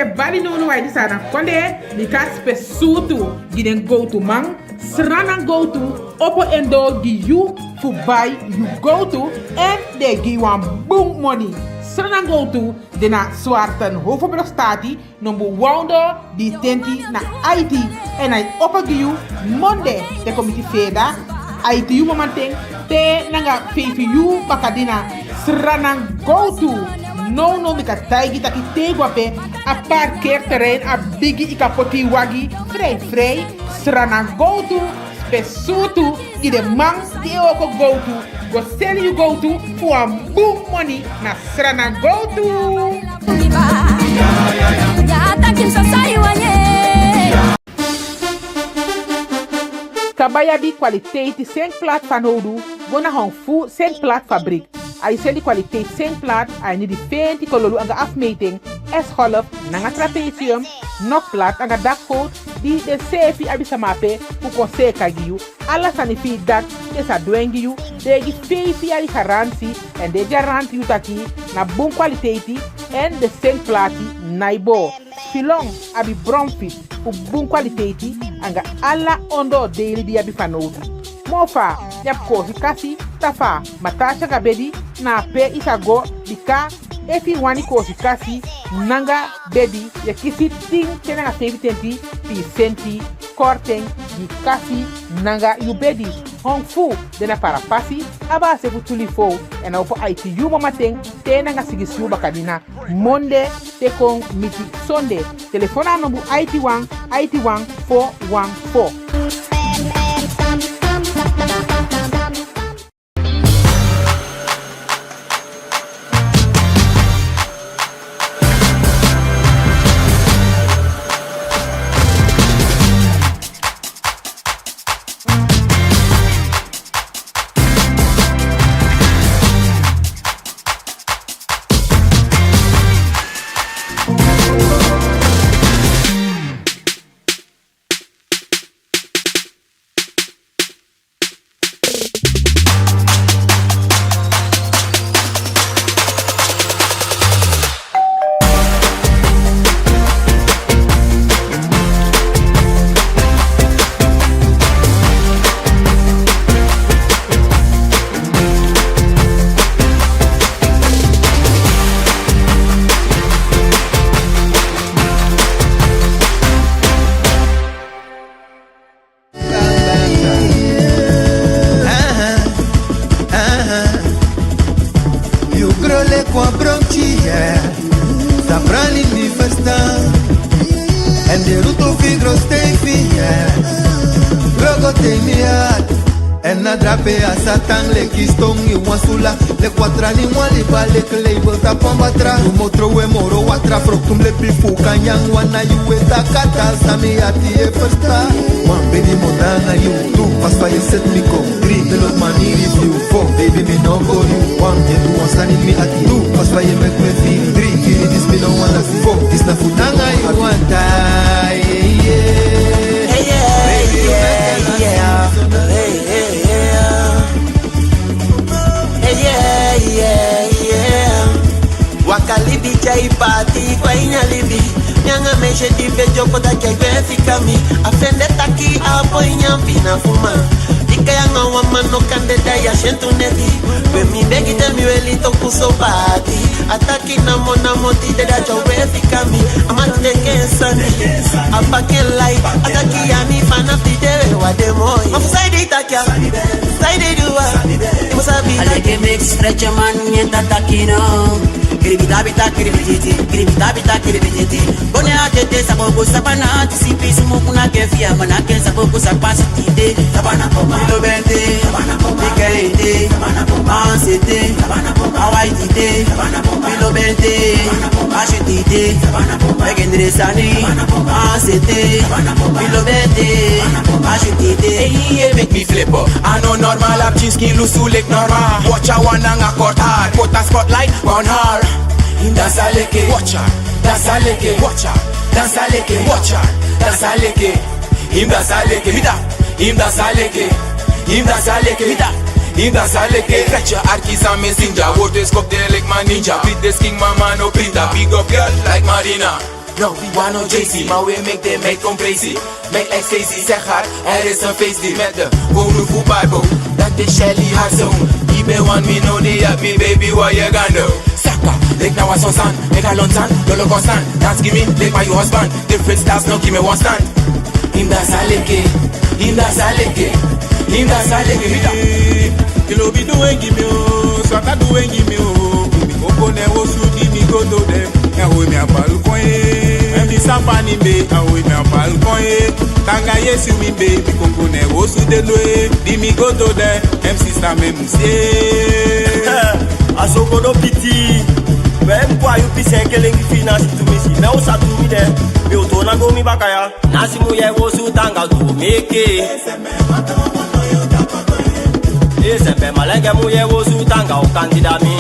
Everybody know why this is konde because pesutu giden GOWTU man SRANAN GOWTU opo endo gi you to buy you GOWTU and they give one boom money. SRANAN GOWTU dena swarten hoofdbrug stati number wounder di tenti na IT en I opo gi you Monday de committee feda IT you momenten te nanga fefi you bakadina SRANAN GOWTU. No, mika taigi taki tegwape a parkeerterrein a bigi ikapoti wagi vrij SRANAN GOWTU spesutu i de man die oko GOWTU go sell you GOWTU for a boom money na SRANAN GOWTU. Kabaya di kwaliteit zijn plaat van Hodu, gona hong fu zijn plaat fabriek. Ai sel die kwaliteit zijn plaat, ai ni di fenti kololu anga afmeting, S-golf, nanga trapezium, nog plaat anga dakgoot, die de sefi abisamape, ku kose kagiu, alla sanifi dak, esa duengiu, de gi fefi ali garantie, en de garantie utaki, na boom kwaliteiti, en de zijn plati, naibo. Filong abi bromfit, ku boom kwaliteiti, anga alla ondo daily di abi fanodu. Mofa, yap kosi kasi, tafa, matasha gabedi, na pe isago, bika, efi wani kosi kasi, nanga bedi, ya kisi ting, kenanga 70% korting, di kasi, nanga yu bedi. Hong fu, dena para pasi, aba se futulifo, en opo ITU mamateng, te nanga sigisu bakadina, Monday, te kong miti Sunday. Telefona nombu IT1 414. En de ruto figro stefi, Rogo te miat. En na drape a satan le kiston i wansula. Le quatrani mwali ba le klebel ta pambatra. Tu motro we moro watra froktum le pifu kanyang wana yu we takata. Sami ati e firsta. Wan baby modanga you tu. Pas pa you set me come. Green the love money review. For baby me no go you. Wan ye tu wansani me ati tu. Pas pa you make me feel. Green kiri this me no wanna see. For this na futanga you want die. Hey yeah, baby yeah, yeah. Wakalibi chai party kwa inyalibi. Nyanga meshe dipe joko da kegwe fikami. Afende taki apo inyampi na fuma. Dika yanga wamano kandeda ya shentu neti. We mi begi tell me weli toku so party. Ataki na mona moti deda jowe fikami. Amante kesani apake lai. Ataki ya mi fanafti dewe wademoi. Mafusaide itakia Saide duwa Musabi Aleke mix stretch man Nyenta takino Kiribita kiribititi Bone atete saboko sapana Tisipi sumukuna kefia Manake saboko sapasi tide Sabana poma Milo bente Sabana poma Ike ite Sabana poma Ansete Sabana poma Hawaii tide Sabana poma Milo bente Ashiti Legendary Sani, ACT, Bilobete, AGTD. Hey, make me flip up. I know normal up jeans skin loose like normal. Watch a one and a cut hard. Put a spotlight on her. Him dance a leke, watch her. Dance a leke, watch her. Dance a leke, watch her. Dance a leke. Him dance a leke, mida. Him dance a leke. Him dance a leke, mida. Him dance a leke. Catch your arkies and messenger. What is cocktail like my ninja. Beat this king mama no printer. Big up girl like Marina. No, we want no JC, maar we make them make come crazy. Make ecstasy, zeg haar, is een feest die met de Gowtu voor Bible. Dat is Shelly haar zoon. Die be one me know they have me baby, what you gonna do? Saka, like now I saw sun, make a long time, lolo constant. Dance give me, like my husband. Different styles, no give me one stand. Him dance a leke, him dance a leke, him dance a leke, mida. Kilo be doing give me oh, so I doing give me oh. Mi koko ne wo su di mi go to them. Ya wo mi abalukon e, mi sapani be, ya wo mi abalukon e. Tanga yesu mi be, mi koko ne wo su de lo e. Di mi go to them, sister me musie. Asoko no piti. When boy you be saying killing fina to me si. Me o sa tu mi de. Mi o to na go mi bakaya. Nasi mu ye wo su tanga do meke. Esembe malenge mu ye wo su tanga o kandida mi.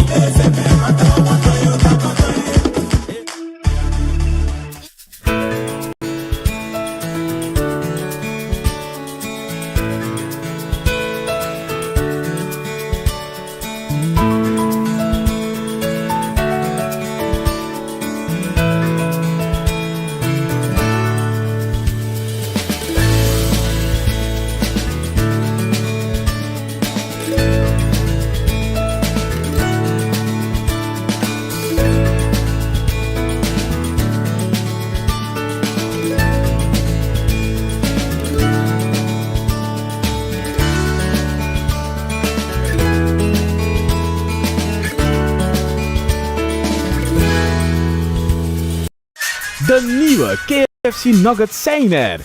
De nieuwe KFC Nuggets zijn er.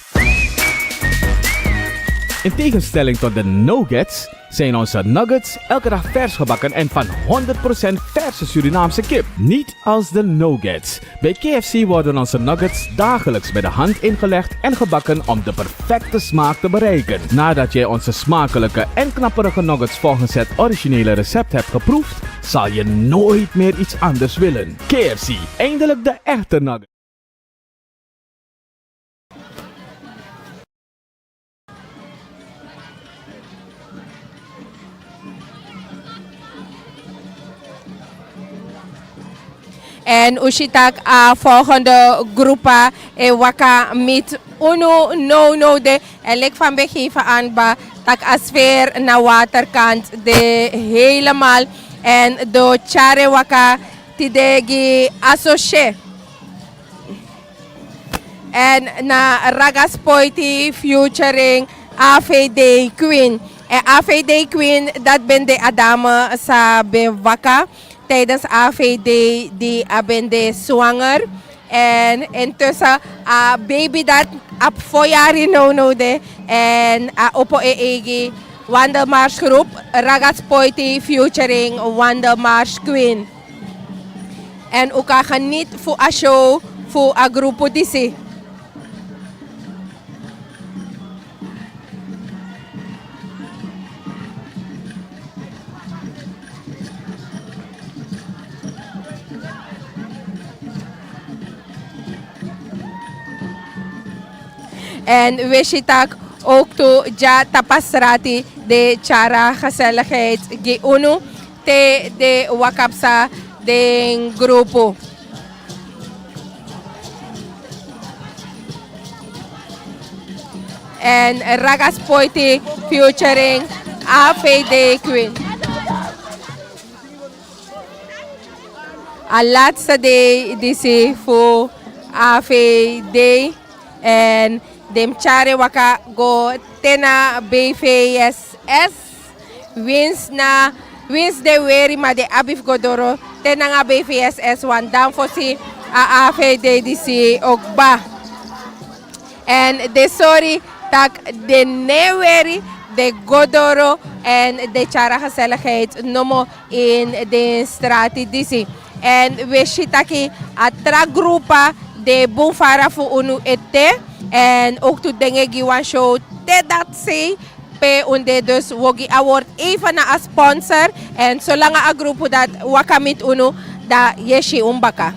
In tegenstelling tot de nuggets zijn onze nuggets elke dag vers gebakken en van 100% verse Surinaamse kip. Niet als de nuggets. Bij KFC worden onze nuggets dagelijks bij de hand ingelegd en gebakken om de perfecte smaak te bereiken. Nadat jij onze smakelijke en knapperige nuggets volgens het originele recept hebt geproefd, zal je nooit meer iets anders willen. KFC, eindelijk de echte nuggets. En ushitak volgende groepa waka met uno no de en ik van begeven aan ba tak asfeer naar waterkant de helemaal en do chare waka tidegi ASOSYE en na ragaspoiti featuring AVD Queen en AVD Queen dat ben de adame sa bewaka tijdens AVD die ben de zwanger en intussen baby dat op 4 jaar no de en op egi wandelmarsgroep Ragaspoiti featuring Wandelmars Queen en ook gaan niet voor een show voor een groep DC. En wist je dat ook to ja tapasrati de chara gezelligheid GOWTU te de wakapsa de grupo. En Ragaspoiti featuring AVD Queen. A laatste day DC voor AVD en dem chare waka go tena BVSS wins de weri ma de abif godoro tena nga BVSS wan dan fosi a AVD DC okba en de sorry tak de neweri de godoro en de chara gezelligheid nomo in de straat DC and we shitaki atra grupa de bufara fu unu ete en ook to dinge giwan show te dat say pe unde dus wogi award even na a sponsor en zolang a grupo dat wakamit unu da yeshi umbaka.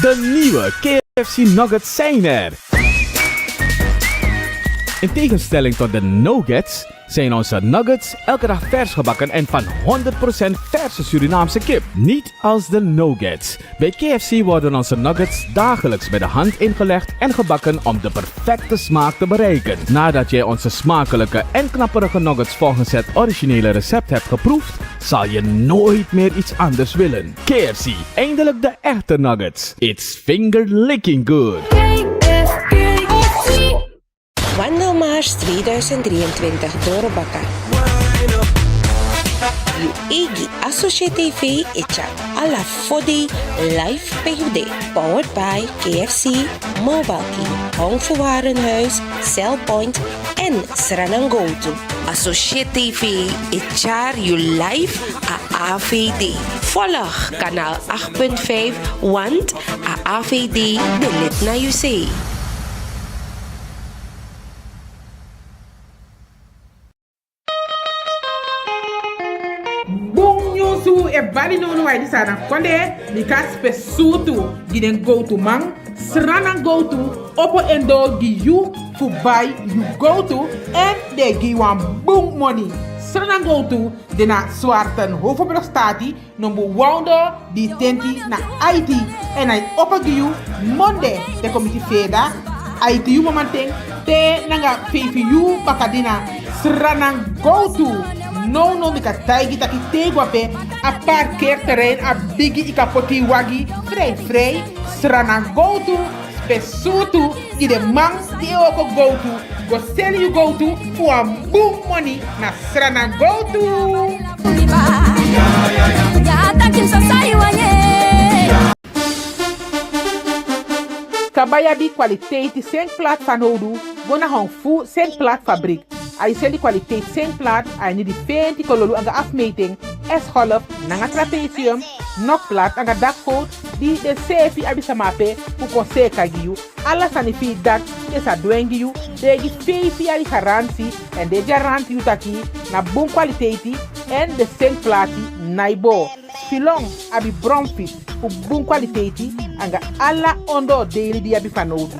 De nieuwe KFC Nuggets zijn er. In tegenstelling tot de nuggets zijn onze nuggets elke dag vers gebakken en van 100% verse Surinaamse kip. Niet als de nuggets. Bij KFC worden onze nuggets dagelijks bij de hand ingelegd en gebakken om de perfecte smaak te bereiken. Nadat jij onze smakelijke en knapperige nuggets volgens het originele recept hebt geproefd, zal je nooit meer iets anders willen. KFC, eindelijk de echte nuggets. It's finger licking good. Wandelmars 2023 Dorobaka. Egi ASOSYE TV Echa Alla Fodi Live PUD. Powered by KFC, Mobile Team, Hong voor Warenhuis, Cellpoint en SRANAN GOWTU. ASOSYE TV Echa you live a AVD. Volg kanaal 8.5 want a AVD de lid na you say. Su e bali no wai disana konde because pesutu giden GOWTU mang SRANAN GOWTU opo endo gi you to buy you GOWTU and they give one boom money. SRANAN GOWTU dena swarten hoofdbrug stati number wounder di tenti na IT en I opo gi you Monday de committee feda IT you momanteng te nanga you bakadina SRANAN GOWTU. No mika taigi taki tegwape a parkeerterrein a bigi ikapoti wagi vrij SRANAN GOWTU spesutu i de man die ook GOWTU go sell you GOWTU voor een boom money na SRANAN GOWTU. Kabaya bi kwaliteit sen plat van hodu gona hong fu sen plat fabriek. Ai seli kwaliteit sen plat ai ni di fenti kololu anga afmeting es half nanga trapezium nok plat anga dakfoot di de sefi abisa mape ku konseka giu alla sanifi dat esa dwengi you de gi fefi ali garantie en de garantie you taki na bon kwaliteiti en de sen plati naibo filong abi bromfit ku bon kwaliteiti anga alla ondo daily di abi fanodu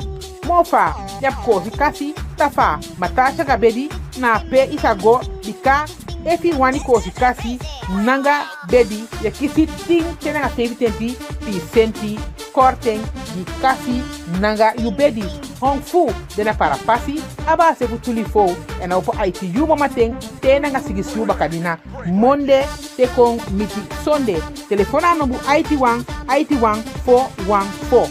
mofa yap kosi kasi tafa matasha gabedi na pe isago bika efi wani kosi kasi nanga bedi ya kisi ting tenanga sevi tenti pi senti korting di kasi nanga yu bedi hong fu dena para pasi aba se kutuli fo en opo ITU mamateng tenanga sigisiu bakadina monde te kong miti sonde telefona nombu IT1 414.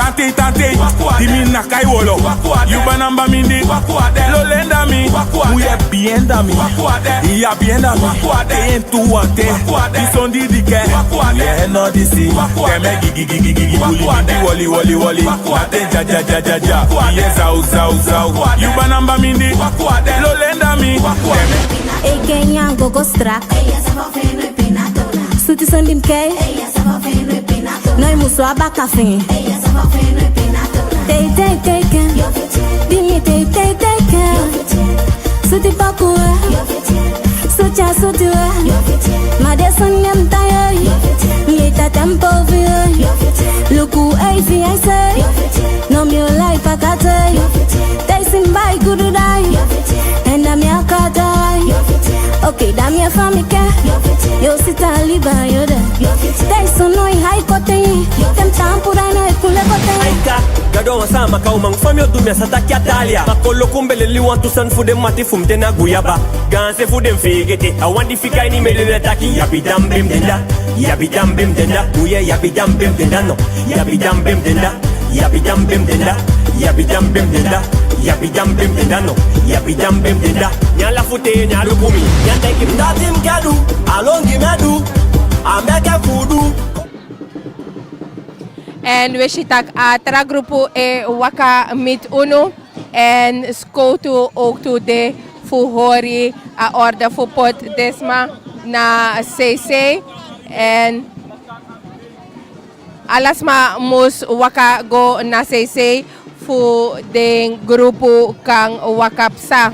Tante tante, dimi nakai wolo. You banamba mindi, lo lenda mi. Muye bien dami, iya bien dami. Te en tu ante, disondi dike. Yeah no disi, teme gigi gigi gigi buli mindi woli woli. Nate ja ja ja ja ja, yeah zau zau zau. You banamba mindi, lo lenda mi. Ik ken jou gogo strak. Suti sondim kei. Noi muso abaka fin. Tei tei tei ken. Dimi tei tei tei ken. Suti pakue. Sucha suti we. Made sonem tayo. Ngita tempo vi. Luku ei fi ei say. No mi life akate. Tei simbai gudu dai. And I'm your kadai. Okay, damn your family care. Yo sit and live by your day. They so no high kote. Them tampura no ekule kote. Aika, gado wasama kaumang famyo dumya sataki atalia. Makolo kumbele li want to send for them mati fum tena guyaba. Ganse for them figete. I want the fika ini medele taki. Yabi dam bim denda. Yabi dam bim denda. Uye yabi dam bim denda no. Yabi dam bim denda. Yabi dam bim denda. Yabi dam bim denda. Yabi dam bim denda no. Yabi dam bim denda. Nyala fute nyalu kumi. Nyante kim datim kadu. Alongi medu. Ameka kudu. En we shitak atra grupo e waka mit uno. En GOWTU ook to de fuhori a orde fu pot desma na CC. En alasma mus waka go na CC fu den grupo kang wakapsa.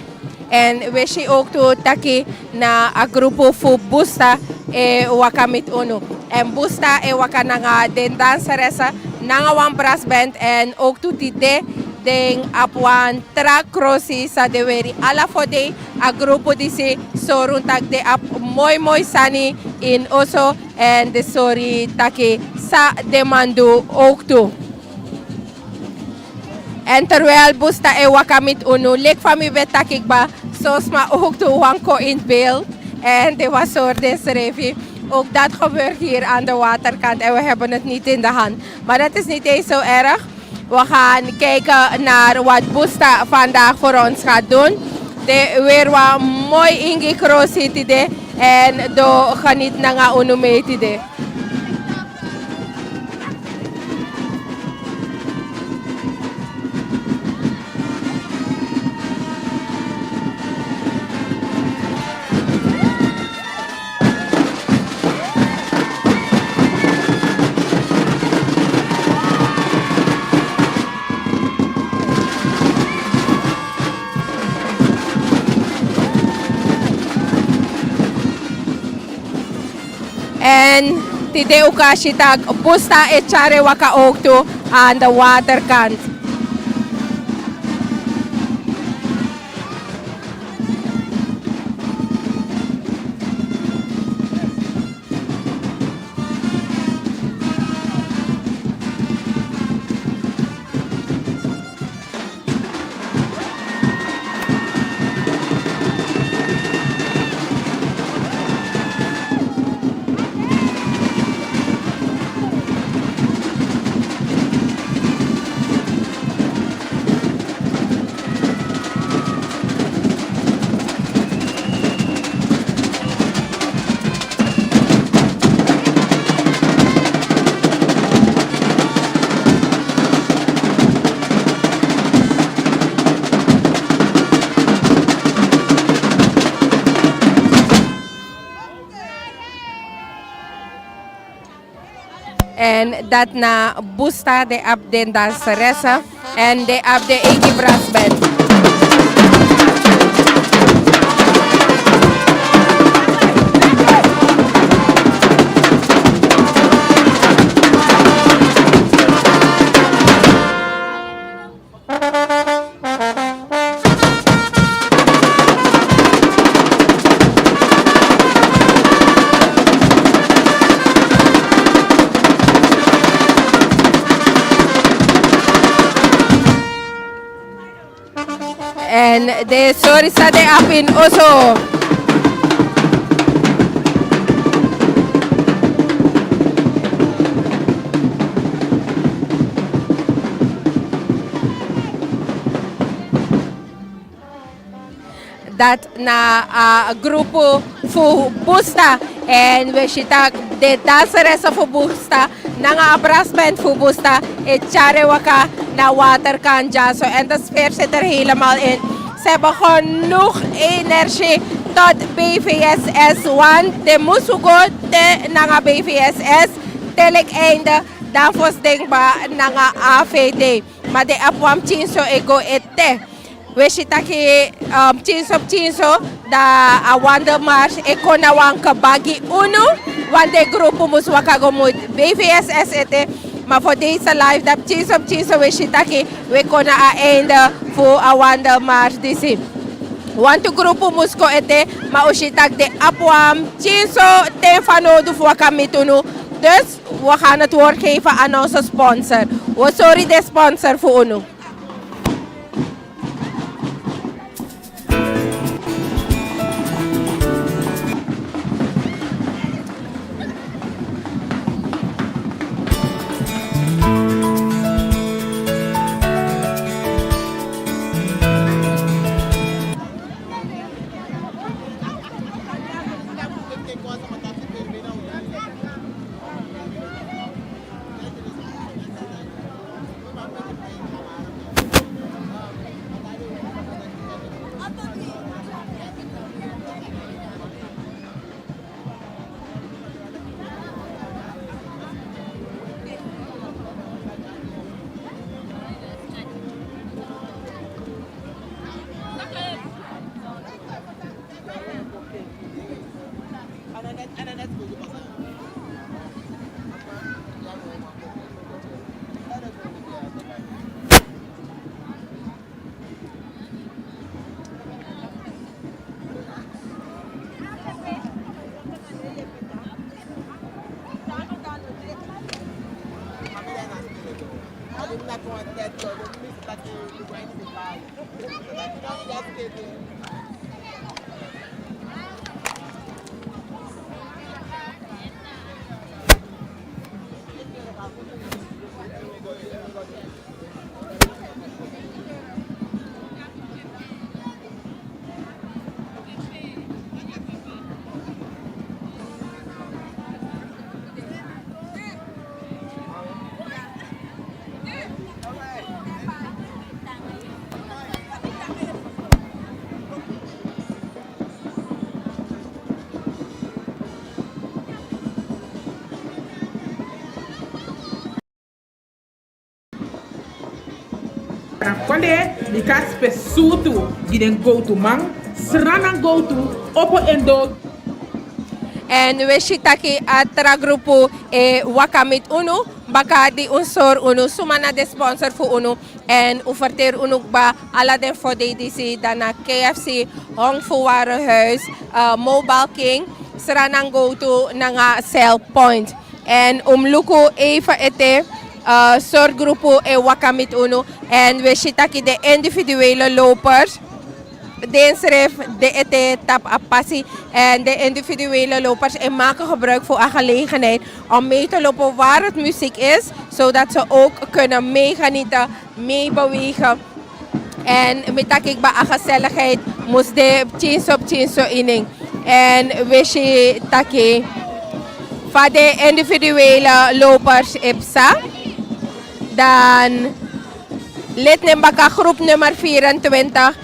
En we shi ook to taki na a grupo fu busta e waka mit uno. En busta e waka nga den danseresa nga wan brass band en ook to tide den apwan track crossi sa de weri ala fode a grupo disi soruntak de ap moi sani in oso en de sorry taki sa demandu ook to. En terwijl busta e wakamit uno, lek fami betakik ba, sosma ook to wanko in beeld. En de was soort revi. Ook dat gebeurt hier aan de waterkant en we hebben het niet in de hand. Maar dat is niet eens zo erg. We gaan kijken naar wat Busta vandaag voor ons gaat doen. De weer wat mooi ingekroos zit en do geniet na nga uno meetide. En tide ukashitag busta e chare waka okto aan de waterkant. En dat na Busta de ap den danseressa en de ap de Iki Brass Band. En de sorisa de apin oso. dat na grupo fu busta en we shitak de danseressen fu busta nanga abrasment fu busta e chare waka na waterkan dyan. So, en de sfeer zit er helemaal in. Ze hebben genoeg energie tot BVSS, want de musugo te nanga BVSS telik einde dan fos denkba nanga AVD. Maar de apwam chinso ego ete. We shitaki chinso da awanda mars eko na wanka bagi uno, want de grupo mus wakago moet BVSS ete. Maar voor deze live, dat chinso we shitaki, we kunnen aan einde voor awanda mars disi. Want de grupo musko ete, maar ushitak de apwam chinso ten fanodu voor wakamitunu. Dus we gaan het woord geven aan onze sponsor. We sorry de sponsor voor ons. Konde di kas pesutu giden GOWTU mang SRANAN GOWTU opo endo. En we shitaki atra grupo e wakamit uno baka di unsor uno sumana de sponsor fu uno en uverteer uno ba ala den for de DC dana KFC Hong fu Warenhuis Mobile King SRANAN GOWTU nanga sell point en luko even ete soortgroepen en wakamit uno en we shitaki de individuele lopers. De schrijf de ete tap apassie en de individuele lopers en maken gebruik van een gelegenheid om mee te lopen waar het muziek is, zodat ze ook kunnen meegenieten, meebewegen. En met dat ik bij een gezelligheid moest de chinso inning. En we shitaki van de individuele lopers ipsa. Dan lid nembaka groep nummer 24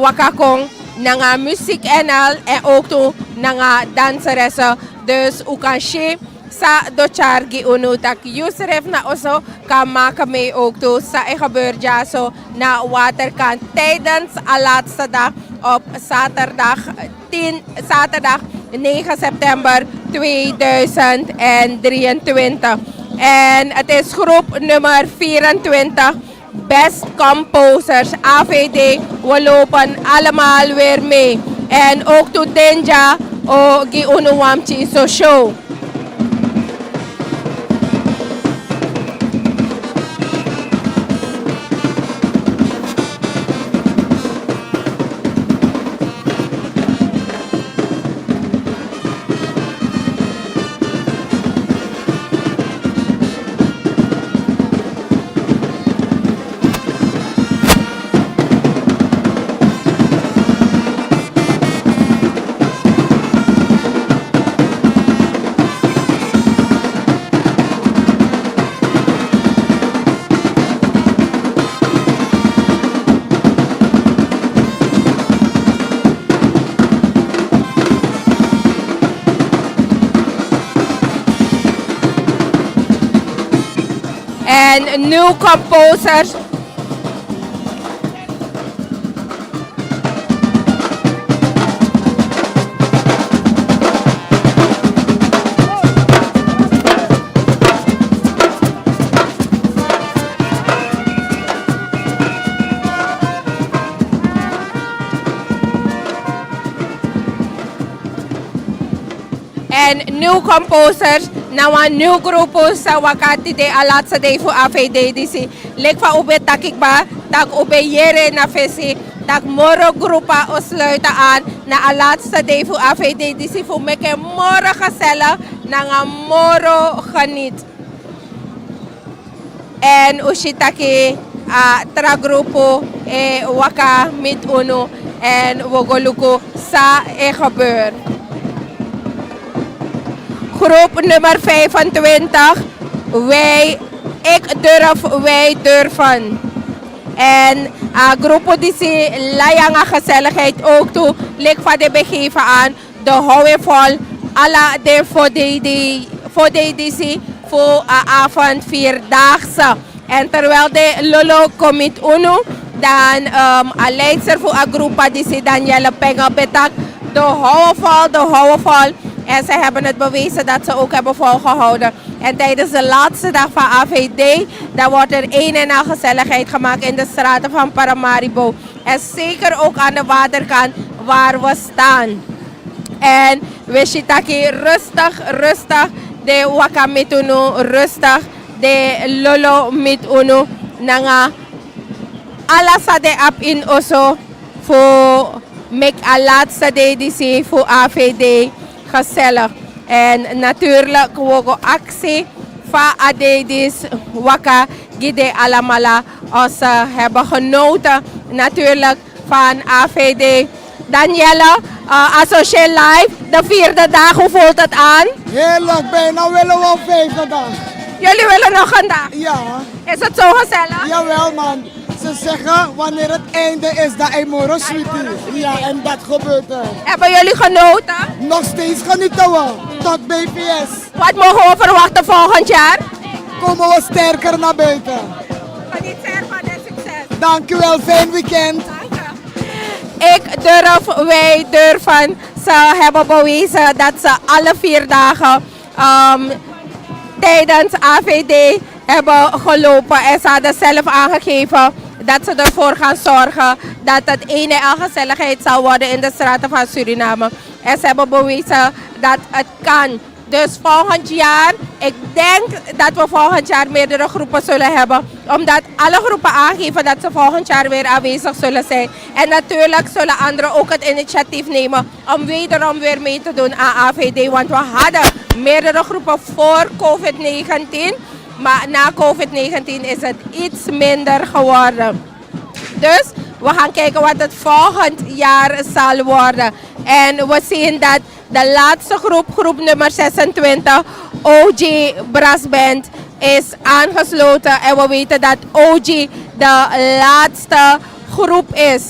wakakong nanga muziek NL en ook toe nanga danseressen. Dus u kan she sa dochar gi unu tak Yusref na oso kan maken mee ook toe sa e gebeurt ja zo na waterkant tijdens de laatste dag op zaterdag 9 september 2023. En het is groep nummer 24, Best Composers, AVD. We lopen allemaal weer mee. En ook to Denja, gi unuwamchi so show. and new composers. And new composers na wan new grupo sa wakati de alat sa day fu afe day disi lek fa ube takik ba tak ube yere na fesi tak moro grupa osluitaan na alat sa day fu afe day disi fu meke moro kasela na nga moro kanit and ushitaki tra grupo waka mit uno en wogoluko sa gebeur. Groep nummer 25, wij durven. En groepo die ze layanga gezelligheid ook toe, ligt van de begeven aan, de houden vol, alla de voor de die voor avond 4-daagse. En terwijl de lolo komt uno, dan een leidster voor een groepa die ze dan jelle pengen betak, de houden vol. En ze hebben het bewezen dat ze ook hebben volgehouden. En tijdens de laatste dag van AVD, dan wordt er een en al gezelligheid gemaakt in de straten van Paramaribo. En zeker ook aan de waterkant waar we staan. En we zitten rustig, de waka met uno, rustig, de lolo met uno. Nanga alles de ap in oso voor mek a laatste day voor AVD. Gezellig. En natuurlijk wogo actie van Adedis Waka Gide Alamala als ze hebben genoten natuurlijk van AVD. Danielle, ASOSYE Live, de 4e dag, hoe voelt het aan? Heel leuk, bijna willen we op 5e dag. Jullie willen nog een dag? Ja. Is het zo gezellig? Jawel man. Ze zeggen wanneer het einde is, dat hij moro sweetie. Ja, en dat gebeurt er. Hebben jullie genoten? Nog steeds genieten we. Tot BPS. Wat mogen we verwachten volgend jaar? Komen we sterker naar buiten. Geniet ervan en succes. Dankjewel, fijn weekend. Wij durven. Ze hebben bewezen dat ze alle 4 dagen tijdens AVD hebben gelopen. En ze hadden zelf aangegeven dat ze ervoor gaan zorgen dat het ene en gezelligheid zal worden in de straten van Suriname. En ze hebben bewezen dat het kan. Dus volgend jaar, ik denk dat we volgend jaar meerdere groepen zullen hebben. Omdat alle groepen aangeven dat ze volgend jaar weer aanwezig zullen zijn. En natuurlijk zullen anderen ook het initiatief nemen om wederom weer mee te doen aan AVD. Want we hadden meerdere groepen voor COVID-19. Maar na COVID-19 is het iets minder geworden. Dus we gaan kijken wat het volgend jaar zal worden. En we zien dat de laatste groep nummer 26, OG Brass Band, is aangesloten. En we weten dat OG de laatste groep is.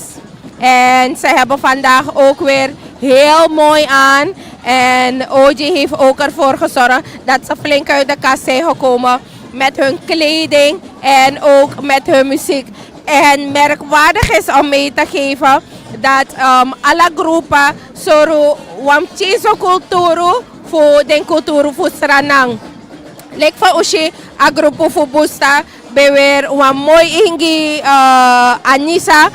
En ze hebben vandaag ook weer heel mooi aan. En OG heeft ook ervoor gezorgd dat ze flink uit de kast zijn gekomen met hun kleding en ook met hun muziek. En merkwaardig is om mee te geven dat alle groepen zo'n wamchizo cultuur voor de cultuur voor SRANAN. Lek van Oshi, a grupo voor Busta, bewer een mooi ingi Anissa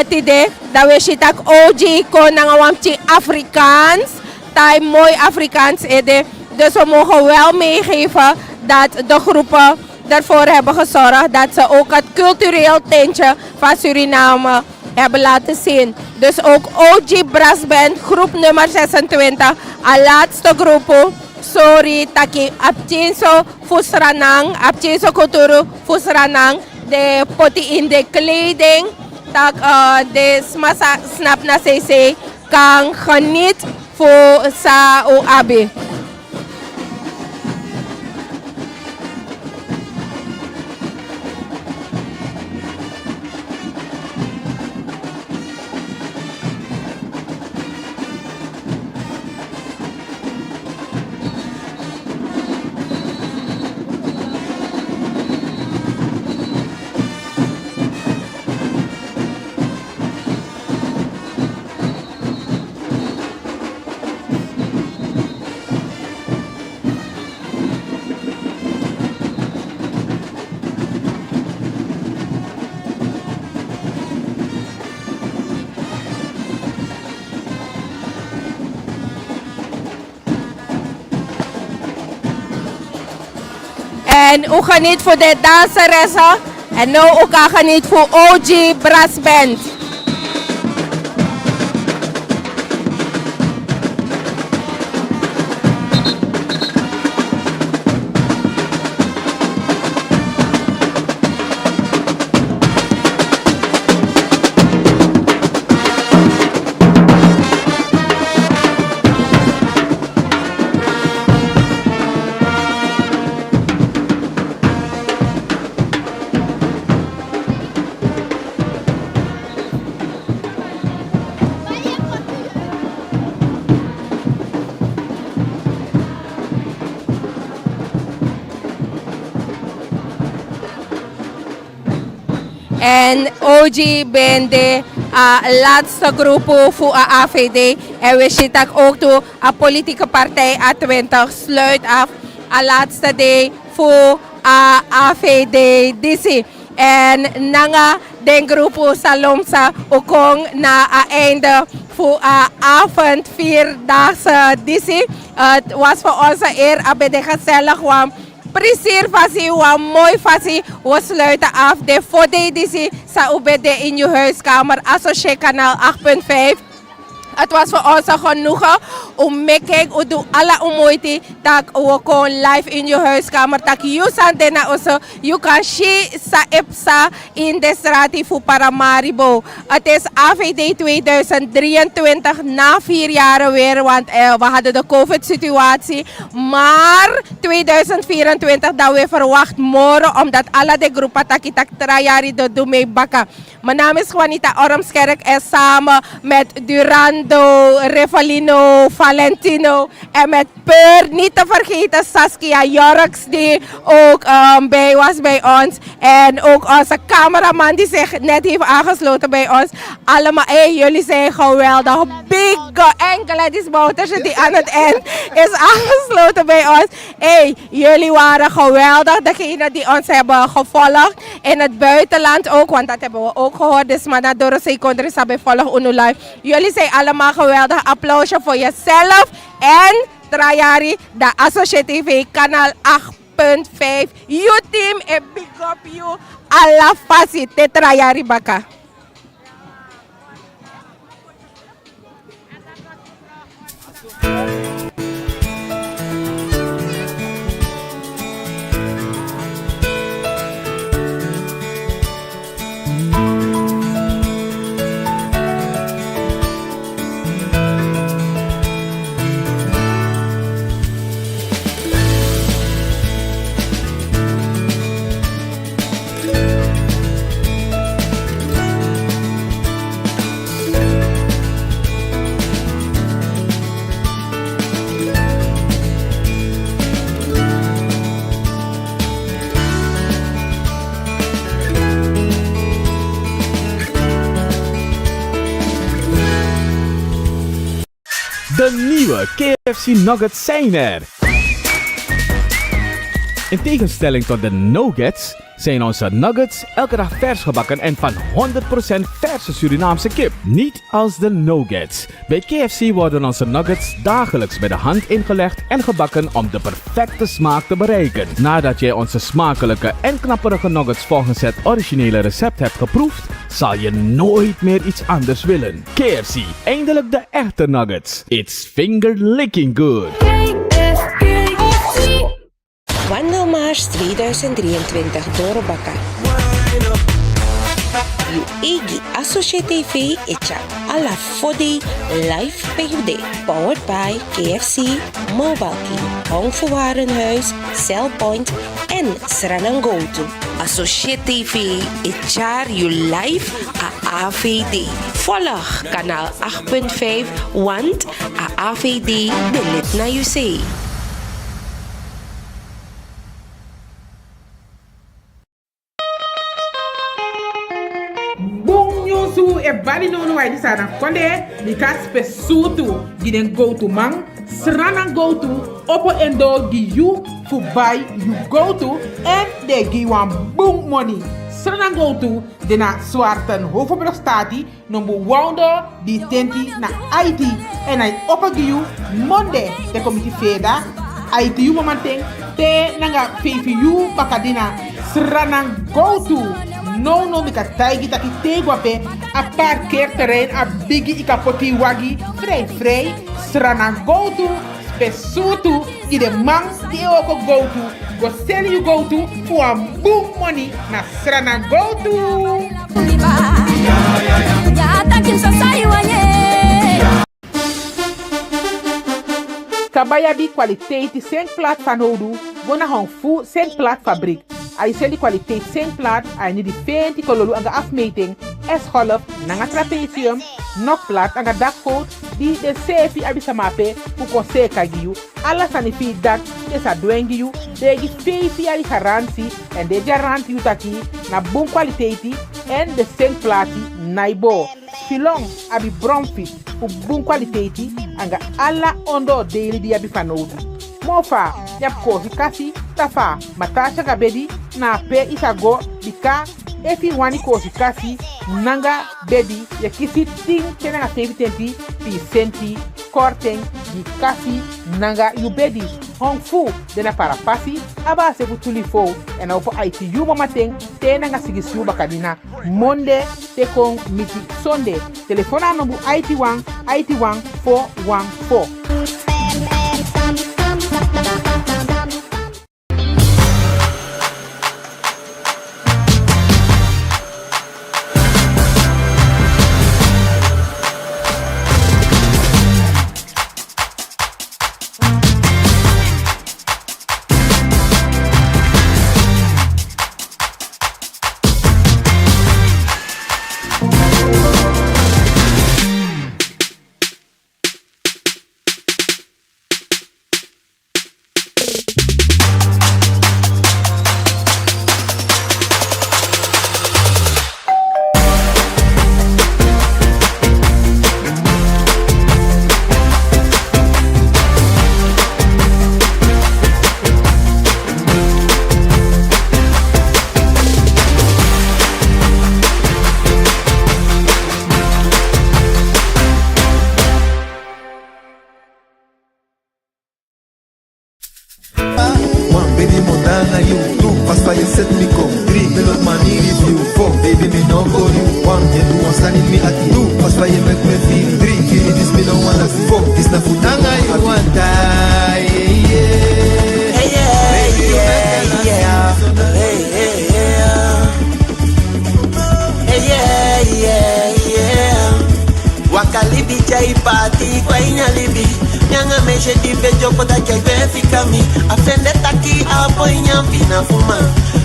tide, dat we ziet OG kon een wamchi Afrikaans, tai mooi Afrikaans ede. Dus we mogen wel meegeven dat de groepen ervoor hebben gezorgd dat ze ook het cultureel tintje van Suriname hebben laten zien. Dus ook OG Brass Band, groep nummer 26, de laatste groep. Sorry, taki abtinso fusranang, abtinso cultuur fusranang, de poti in de kleding, tak de smasa snap na cc kan geniet voor sa oabi. En ook geniet voor de danseressen. En nu ook geniet voor OG Brass Band. En OG ben de laatste groep voor de AVD. En we zitten ook toe de politieke partij A20 sluit af. De laatste day voor de AVD DC. En nanga den groep Salomsa ook na het einde voor de avond 4-daagse DC. Het was voor ons eer dat de gezellig was. Precies fasie, wat mooi fasie. We sluiten af de voordeditie. Sa ubede in je huiskamer. ASOSYE kanaal 8.5. Het was voor ons genoegen om te kijken hoe doen alle moeite dat we gewoon live in je huiskamer. Dat je santena also, je kan zien sa epsa in de straat voor Paramaribo. Het is AVD 2023 na 4 jaar weer, want we hadden de COVID-situatie. Maar 2024 dat we verwacht morgen, omdat alle de groepen takitak trajari do doen mee bakken. Mijn naam is Juanita Ormskerk en samen met Durando, Revalino, Valentino en met Per, niet te vergeten Saskia Jorks die ook was bij ons. En ook onze cameraman die zich net heeft aangesloten bij ons. Allemaal, jullie zijn geweldig. Big enkele disbouters die aan het eind is aangesloten bij ons. Jullie waren geweldig. Degene die ons hebben gevolgd in het buitenland ook, want dat hebben we ook gehoord. Dus maar dat door de countries hebben volgen Uno Live. Jullie zijn allemaal geweldig. Applausje voor jezelf en Trajari, de ASOSYE TV kanaal 8.5. You team, a big up you. Alla fasi te Trajari baka. De nieuwe KFC Nuggets zijn er. In tegenstelling tot de nuggets zijn onze nuggets elke dag vers gebakken en van 100% verse Surinaamse kip. Niet als de nuggets. Bij KFC worden onze nuggets dagelijks bij de hand ingelegd en gebakken om de perfecte smaak te bereiken. Nadat jij onze smakelijke en knapperige nuggets volgens het originele recept hebt geproefd, zal je nooit meer iets anders willen. KFC, eindelijk de echte nuggets. It's finger licking good. Wandelmars 2023 Dorobaka. Egi ASOSYE TV Echa Alla Fodi Live PUD. Powered by KFC, Mobile King, Hong voor Warenhuis, Cellpoint en SRANAN GOWTU. ASOSYE TV Echa you live a AVD. Volg kanaal 8.5 want a AVD de lid na you say. Su e bali no wai disana konde di kaspe sutu giden GOWTU mang SRANAN GOWTU opo endo gi you fu buy you GOWTU en de gi wan boom money SRANAN GOWTU de na swarten hoofdbrug stati number wounder di tenti na IT en hij opo gi you monde de committee feda IT you momanteng te nanga PPU bakadina SRANAN GOWTU. No mika taigi taki te guape a parkeerterrein a bigi ika poti wagi vrij SRANAN GOWTU spesutu i de man die oko GOWTU go sell you GOWTU for a boom money na SRANAN GOWTU. Kabaya bi kwaliteit sem plat van hodu, bona hong fu sem plat fabriek. Ai sel die kwaliteit sem plat, ai ni di fenti kololu anga afmeting, S-golf, nanga trapezium, nog plat anga dakfoot, die de sefi abisa mape, u kose kagiu, alla sanifi dak, esa duengiu, degi fefi ali garantie, en de garantie utaki, na bon kwaliteiti, en de sem plati, naibo. Filong abi bromfit, u bon kwaliteiti, anga alla ondo daily di abi fanodi. Mofa, yap kosi kasi, tafa, matasha gabedi, na pe isago, bika, efi wani kosi kasi, nanga bedi, ya kisi ting tenanga sevi tenti, pi senti, korting, di kasi, nanga yu bedi. Hong fu, dena para pasi, aba se kutuli fo, en opo ITU mamateng, tenanga sigisiu bakadina, monde, tekong miti sonde, telefona nombu IT1 414. Baby Montana, you two, fast fire set me come. 3, little money review. 4, baby me no go you. 1, you do one standing me at 2, fast fire make me feel. 3, give me this me no one like 4. This na futanga you want die. Hey yeah. Wakalibi chai party kwa inyalibi. Nyanga meshe di bejo kota chagwe fika mi. Afende taki apo inyampi na fuma.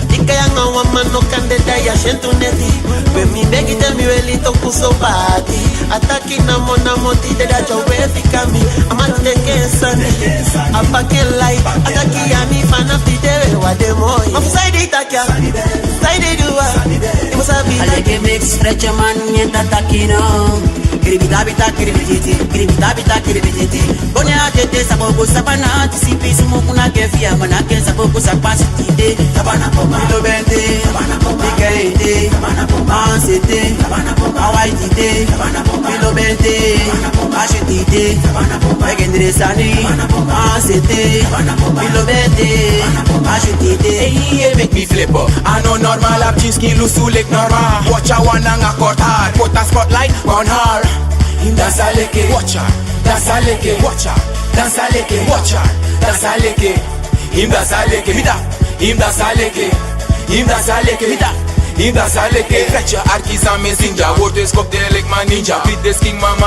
Dika yanga wama no kandeda ya shentu neti. We mi begi temi weli toku so party. Ataki na mona moti deda chagwe fika mi. Amati teke sani. Apake light. Ataki ya mi fanafti dewe wademoi. Mafusai itakia. Side duwa. Imusabi. Aleke mix stretch man nyenta takino. Kiribita kiribiti. Bone atete sabogo sabana tisipi sumukuna kefia manake sabogo sapasite. Sabana poma lo bente. Sabana poma ikaite. Sabana poma ansete. Sabana poma awaitite. Sabana poma lo bente. Ashitite. Sabana poma egendre sani. Sabana poma ansete. Sabana poma lo bente. Ashitite. Hey, make me flip up. I know normal up chinski lusu like normal. Watch a one and a cut hard. Put a spotlight on her. Him dance a leke, watch her. Dance a leke, watch her. Dance a leke, watch her. Dance a leke. Him dance a leke, mida. Him dance a leke. Him dance a leke, mida. Him dance a leke. Fetch your artisan messenger. What is cocktail like my ninja. Beat this king mama.